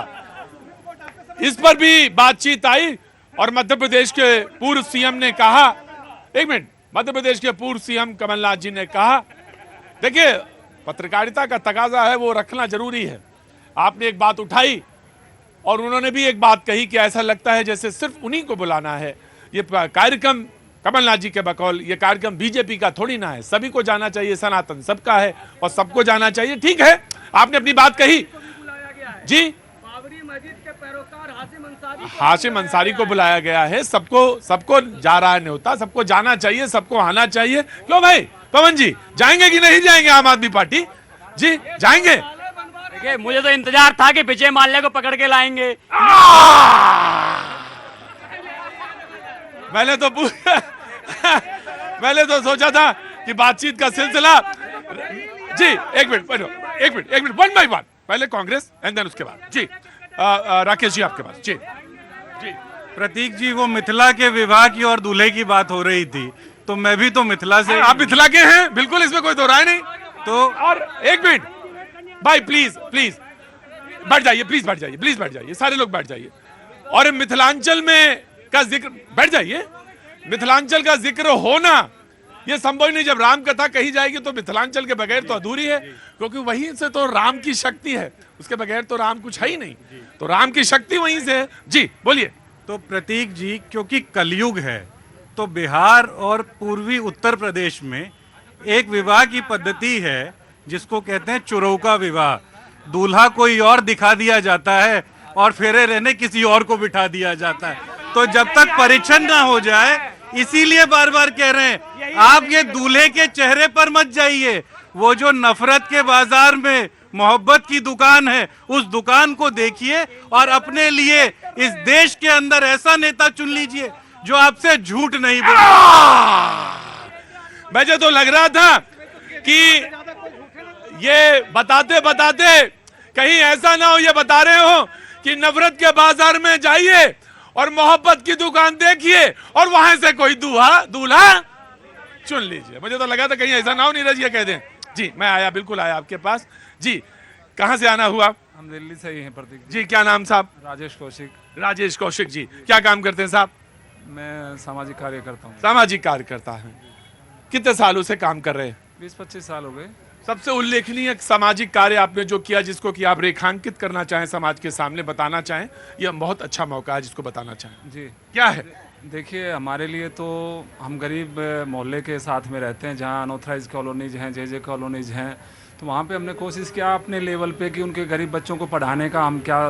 इस पर भी बातचीत आई, और मध्य प्रदेश के पूर्व सीएम ने कहा, एक मिनट, मध्य प्रदेश के पूर्व सीएम कमलनाथ जी ने कहा, देखिए पत्रकारिता का तकाजा है वो रखना जरूरी है। आपने एक बात उठाई और उन्होंने भी एक बात कही कि ऐसा लगता है जैसे सिर्फ उन्हीं को बुलाना है। ये कार्यक्रम कमलनाथ जी के बकौल ये कार्यक्रम बीजेपी का थोड़ी ना है, सभी को जाना चाहिए, सनातन सबका है और सबको जाना चाहिए। ठीक है, आपने अपनी बात कही जी। बाबरी मस्जिद के पैरोकार हाशिम अंसारी को बुलाया गया है। सबको जा रहा है न्योता, सबको जाना चाहिए, सबको आना चाहिए। लो भाई पवन जी, जाएंगे कि नहीं जाएंगे आम आदमी पार्टी? जी जाएंगे। देखिए मुझे तो इंतजार था कि विजय माल्या को पकड़ के लाएंगे। मैंने तो सोचा था कि बातचीत का सिलसिला जी। एक मिनट वन बाय वन, पहले कांग्रेस एंड देन उसके बाद जी राकेश जी आपके पास जी। प्रतीक जी, वो मिथिला के विवाह की और दूल्हे की बात हो रही थी, तो मैं भी तो मिथिला से। आप मिथिला के हैं, बिल्कुल, इसमें कोई दो राय नहीं। तो और एक मिनट भाई, प्लीज बैठ जाइए, प्लीज बैठ जाइए, सारे लोग बैठ जाइए। और मिथिलांचल में का जिक्र, बैठ जाइए, मिथिलांचल का जिक्र होना ये संभव नहीं। जब राम कथा कही जाएगी तो मिथिलांचल के बगैर तो अधूरी है, क्योंकि वहीं से तो राम की शक्ति है, उसके बगैर तो राम कुछ है ही नहीं। तो राम की शक्ति वहीं से है जी। बोलिए। तो प्रतीक जी, क्योंकि कलयुग है तो बिहार और पूर्वी उत्तर प्रदेश में एक विवाह की पद्धति है जिसको कहते हैं चुरौका विवाह। दूल्हा कोई और दिखा दिया जाता है और फेरे रहने किसी और को बिठा दिया जाता है। तो जब तक परीक्षण ना हो जाए, इसीलिए बार बार कह रहे हैं आप ये दूल्हे के चेहरे पर मत जाइए। वो जो नफरत के बाजार में मोहब्बत की दुकान है, उस दुकान को देखिए और अपने लिए इस देश के अंदर ऐसा नेता चुन लीजिए जो आपसे झूठ नहीं बोले। मुझे तो लग रहा था कि ये बताते बताते कहीं ऐसा ना हो ये बता रहे हो कि नफरत के बाजार में जाइए और मोहब्बत की दुकान देखिए और वहां से कोई दूल्हा चुन लीजिए। मुझे तो लगा था कहीं ऐसा ना हो नीरज ये कह दें। जी मैं आया, बिल्कुल आया आपके पास। जी कहां से आना हुआ? हम दिल्ली से ही हैं प्रतीक जी। क्या नाम साहब? राजेश कौशिक। राजेश कौशिक जी, क्या काम करते हैं साहब? मैं सामाजिक कार्य करता हूँ। सामाजिक कार्यकर्ता हैं। कितने सालों से काम कर रहे हैं? 20-25 साल हो गए। सबसे उल्लेखनीय सामाजिक कार्य आपने जो किया, जिसको कि आप रेखांकित करना चाहें, समाज के सामने बताना चाहें, यह बहुत अच्छा मौका है जिसको बताना चाहें। जी क्या है? देखिए, हमारे लिए तो हम गरीब मोहल्ले के साथ में रहते हैं, जहाँ अनऑथराइज कॉलोनीज हैं, जे कॉलोनीज हैं, तो वहाँ पे हमने कोशिश किया अपने लेवल पे कि उनके गरीब बच्चों को पढ़ाने का हम क्या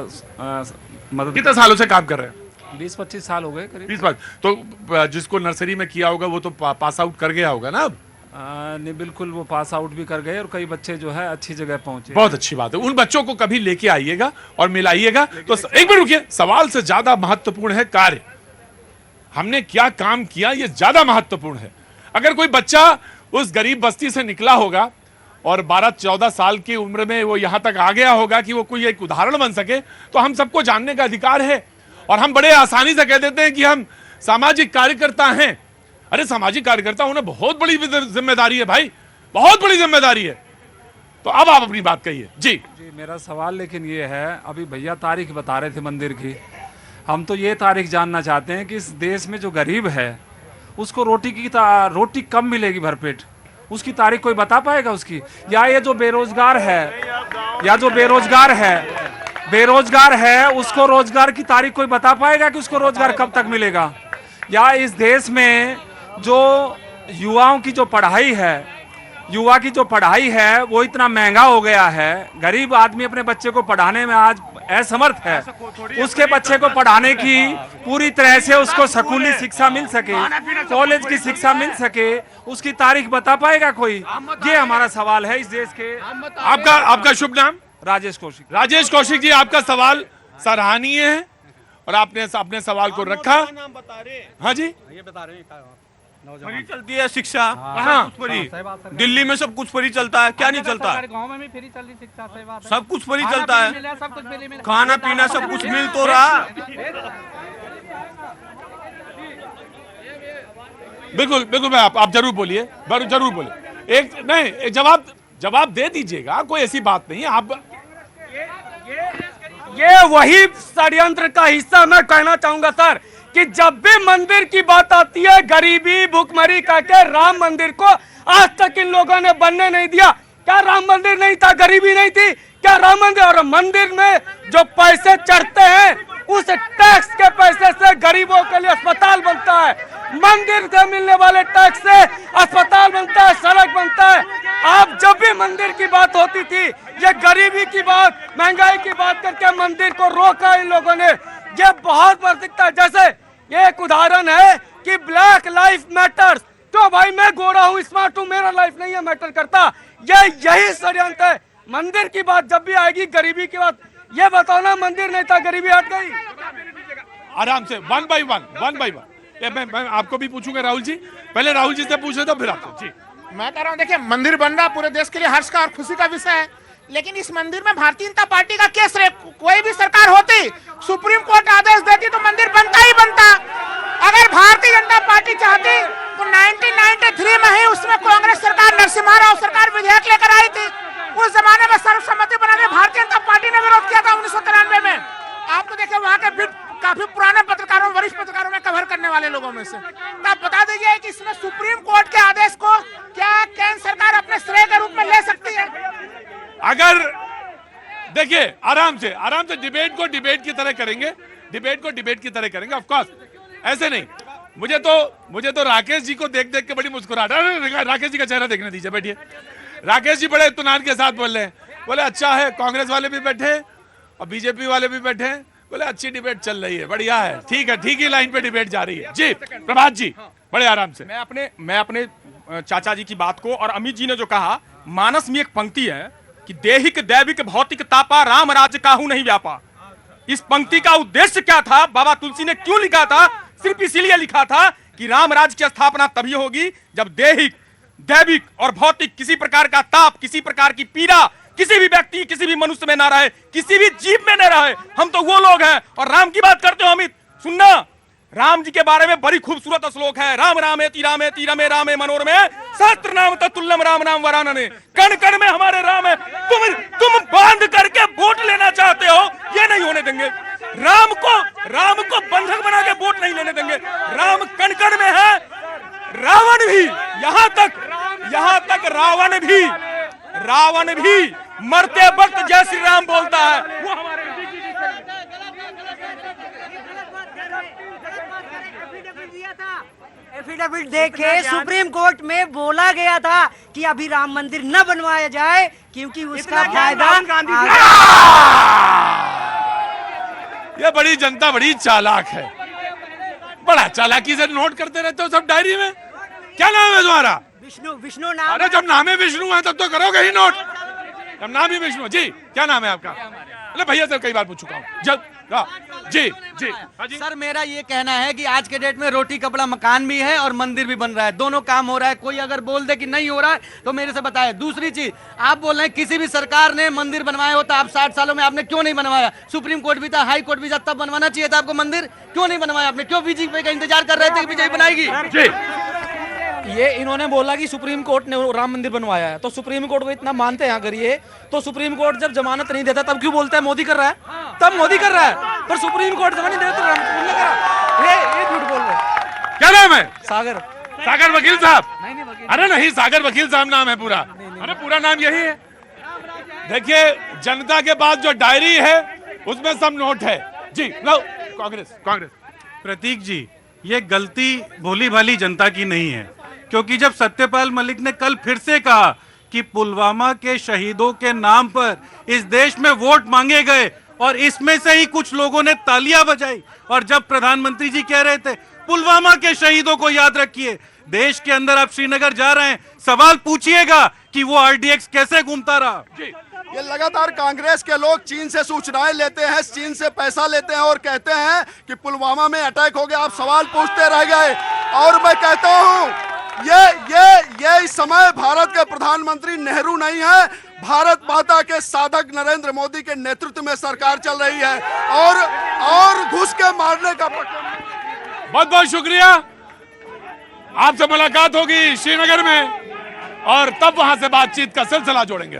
मदद। कितने सालों से काम कर रहे हैं? 20-25 साल हो गए करीब। 20 तो जिसको नर्सरी में किया होगा वो तो पास आउट कर गया होगा ना अब? नहीं, बिल्कुल वो पास आउट भी कर गए और कई बच्चे जो है अच्छी जगह पहुंचे। बहुत अच्छी बात है। उन बच्चों को कभी लेके आइएगा और मिलाइएगा। तो एक मिनट रुकिए, सवाल से ज्यादा महत्वपूर्ण है कार्य। हमने क्या काम किया ये ज्यादा महत्वपूर्ण है। अगर कोई बच्चा उस गरीब बस्ती से निकला होगा और 12-14 साल की उम्र में वो यहां तक आ गया होगा कि वो कोई एक उदाहरण बन सके, तो हम सबको जानने का अधिकार है। और हम बड़े आसानी से कह देते हैं कि हम सामाजिक कार्यकर्ता हैं। अरे सामाजिक कार्यकर्ता होना बहुत बड़ी जिम्मेदारी है भाई, बहुत बड़ी जिम्मेदारी है। तो अब आप अपनी बात कहिए। जी मेरा सवाल लेकिन ये है, अभी भैया तारीख बता रहे थे मंदिर की, हम तो ये तारीख जानना चाहते हैं कि इस देश में जो गरीब है उसको रोटी कम मिलेगी भरपेट, उसकी तारीख कोई बता पाएगा उसकी? या ये जो बेरोजगार है उसको रोजगार की तारीख कोई बता पाएगा कि उसको रोजगार कब तक मिलेगा? या इस देश में जो युवाओं की जो पढ़ाई है वो इतना महंगा हो गया है, गरीब आदमी अपने बच्चे को पढ़ाने में आज असमर्थ है। उसके बच्चे को पढ़ाने की पूरी तरह से उसको स्कूली शिक्षा मिल सके, कॉलेज की शिक्षा मिल सके, उसकी तारीख बता पाएगा कोई? ये हमारा सवाल है इस देश के। आपका शुभ नाम? राजेश कौशिक। राजेश कौशिक जी, आपका सवाल सराहनीय है और आपने अपने सवाल को रखा। हाँ जी, ये बता रहे हैं फ्री चलती है शिक्षा, कहाँ फ्री? दिल्ली में सब कुछ फ्री चलता है, क्या नहीं चलता? गांव में भी फ्री चल रही शिक्षा, सही बात है। सब कुछ फ्री चलता है, सब कुछ फ्री मिला, खाना पीना सब कुछ मिल तो रहा। बिल्कुल बिल्कुल, मैं आप जरूर बोलिए, जरूर बोलिए। एक जवाब दे दीजिएगा, कोई ऐसी बात नहीं है। आप ये वही षड्यंत्र का हिस्सा मैं कहना चाहूंगा सर, कि जब भी मंदिर की बात आती है, गरीबी भूखमरी करके राम मंदिर को आज तक इन लोगों ने बनने नहीं दिया। क्या राम मंदिर नहीं था? गरीबी नहीं थी क्या? राम मंदिर, और मंदिर में जो पैसे चढ़ते हैं उस टैक्स के पैसे से गरीबों के लिए अस्पताल बनता है, मंदिर से मिलने वाले टैक्स से अस्पताल बनता है, सड़क बनता है। आप जब भी मंदिर की बात होती थी, ये गरीबी की बात, महंगाई की बात करके मंदिर को रोका इन लोगों ने। ये बहुत बार दिखता है। जैसे ये एक उदाहरण है कि ब्लैक लाइफ मैटर्स, तो भाई मैं गोरा हूँ, स्मार्ट हूँ, मेरा लाइफ नहीं है मैटर करता। यही षड्यंत्र है। मंदिर की बात जब भी आएगी, गरीबी की बात, ये बताओ ना, मंदिर नहीं था, गरीबी हट गई। आराम से वन बाई वन। मैं आपको भी पूछूंगा राहुल जी, पहले राहुल जी से पूछे तो फिर आपसे। जी मैं कह रहा हूँ, देखिए मंदिर बन रहा पूरे देश के लिए हर्ष का और खुशी का विषय है, लेकिन इस मंदिर में भारतीय जनता पार्टी का केस रहे। कोई भी सरकार होती, सुप्रीम कोर्ट आदेश देती तो मंदिर बनता ही बनता। अगर भारतीय जनता पार्टी चाहती तो 1993 में ही उसमें कांग्रेस सरकार, नरसिम्हा राव सरकार विधेयक लेकर आई थी। उस जमाने में सर्वसम्मति बनाने भारतीय जनता पार्टी ने विरोध किया था 1993 में। आप तो देखिए वहाँ के काफी पुराने पत्रकारों, वरिष्ठ पत्रकारों में कवर करने वाले लोगों में से। तो आप बता दीजिए कि इसमें सुप्रीम कोर्ट के आदेश को क्या केंद्र सरकार अपने श्रेय के रूप में ले सकती है? अगर देखिए आराम से डिबेट को डिबेट की तरह करेंगे, ऑफ कोर्स ऐसे नहीं। मुझे तो राकेश जी को देख के बड़ी मुस्कुराहट। राकेश जी का चेहरा देखने दीजिए, बैठिए। राकेश जी बड़े इत्मीनान के साथ बोल रहे हैं, बोले अच्छा है, कांग्रेस वाले भी बैठे और बीजेपी वाले भी बैठे, बोले अच्छी डिबेट चल रही है, बढ़िया है, ठीक ही लाइन पे डिबेट जा रही है। जी प्रभात जी, बड़े आराम से। मैं अपने चाचा जी की बात को, और अमित जी ने जो कहा, मानस में एक पंक्ति है कि देहिक दैविक भौतिक तापा राम राज्य काहू नहीं व्यापा। इस पंक्ति का उद्देश्य क्या था, बाबा तुलसी ने क्यों लिखा था? सिर्फ इसीलिए लिखा था कि राम राज्य की स्थापना तभी होगी जब देहिक दैविक और भौतिक किसी प्रकार का ताप, किसी प्रकार की पीड़ा किसी भी व्यक्ति, किसी भी मनुष्य में ना रहे, किसी भी जीव में न रहे। हम तो वो लोग हैं। और राम की बात करते हो अमित, सुनना, राम जी के बारे में बड़ी खूबसूरत श्लोक है। राम रामेति रामेति रमे रामे मनोरमे सहस्त्र नाम तत्तुल्यम राम नाम वरानने। कण कण में हमारे राम है। तुम बांध करके वोट लेना चाहते हो, ये नहीं होने देंगे। राम को बंधक बना के वोट नहीं लेने देंगे। राम कण कण में है। रावण भी, यहां तक रावण भी मरते वक्त जय श्री राम बोलता है। वो हमारे एफिडेविट देके सुप्रीम कोर्ट में बोला गया था कि अभी राम मंदिर न बनवाया जाए क्योंकि उसका फायदा ये बड़ी जनता बड़ी चालाक है, बड़ा चालाकी से नोट करते रहते हो सब डायरी में। क्या नाम है तुम्हारा? विष्णु नाम। अरे जब नाम है विष्णु है तब तो करोगे ही नोट। जब नाम ही विष्णु। जी क्या नाम है आपका? अरे भैया से कई बार पूछ चुका हूँ। जी सर, मेरा ये कहना है कि आज के डेट में रोटी कपड़ा मकान भी है और मंदिर भी बन रहा है, दोनों काम हो रहा है। कोई अगर बोल दे कि नहीं हो रहा है तो मेरे से बताए। दूसरी चीज, आप बोल रहे हैं किसी भी सरकार ने मंदिर बनवाया होता, आप 60 सालों में आपने क्यों नहीं बनवाया? सुप्रीम कोर्ट भी था, हाई कोर्ट भी था, तब बनवाना चाहिए था आपको मंदिर। क्यों नहीं बनवाया आपने? क्यों बीजेपी का इंतजार कर रहे थे कि बीजेपी बनाएगी? ये इन्होंने बोला कि सुप्रीम कोर्ट ने राम मंदिर बनवाया है, तो सुप्रीम कोर्ट को इतना मानते हैं अगर ये, तो सुप्रीम कोर्ट जब जमानत नहीं देता तब क्यों बोलता है मोदी कर रहा है? तब मोदी कर रहा है, पर सुप्रीम कोर्ट जमानत नहीं देता तो ये झूठ बोल रहे हैं। क्या नाम है? सागर वकील साहब। अरे नहीं, सागर वकील साहब नाम है पूरा। अरे पूरा नाम यही है। देखिए, जनता के पास जो डायरी है उसमें सब नोट है। जी कांग्रेस। प्रतीक जी, ये गलती भोली भाली जनता की नहीं है, क्योंकि जब सत्यपाल मलिक ने कल फिर से कहा कि पुलवामा के शहीदों के नाम पर इस देश में वोट मांगे गए और इसमें से ही कुछ लोगों ने तालियां बजाई, और जब प्रधानमंत्री जी कह रहे थे पुलवामा के शहीदों को याद रखिए, देश के अंदर आप श्रीनगर जा रहे हैं, सवाल पूछिएगा कि वो आरडीएक्स कैसे घूमता रहा। ये लगातार कांग्रेस के लोग चीन से सूचनाएं लेते हैं, चीन से पैसा लेते हैं और कहते हैं कि पुलवामा में अटैक हो गया, आप सवाल पूछते रह गए। और मैं कहता हूं, ये इस समय भारत के प्रधानमंत्री नेहरू नहीं है, भारत माता के साधक नरेंद्र मोदी के नेतृत्व में सरकार चल रही है और घुस के मारने का। बहुत बहुत शुक्रिया। आपसे मुलाकात होगी श्रीनगर में और तब वहां से बातचीत का सिलसिला जोड़ेंगे।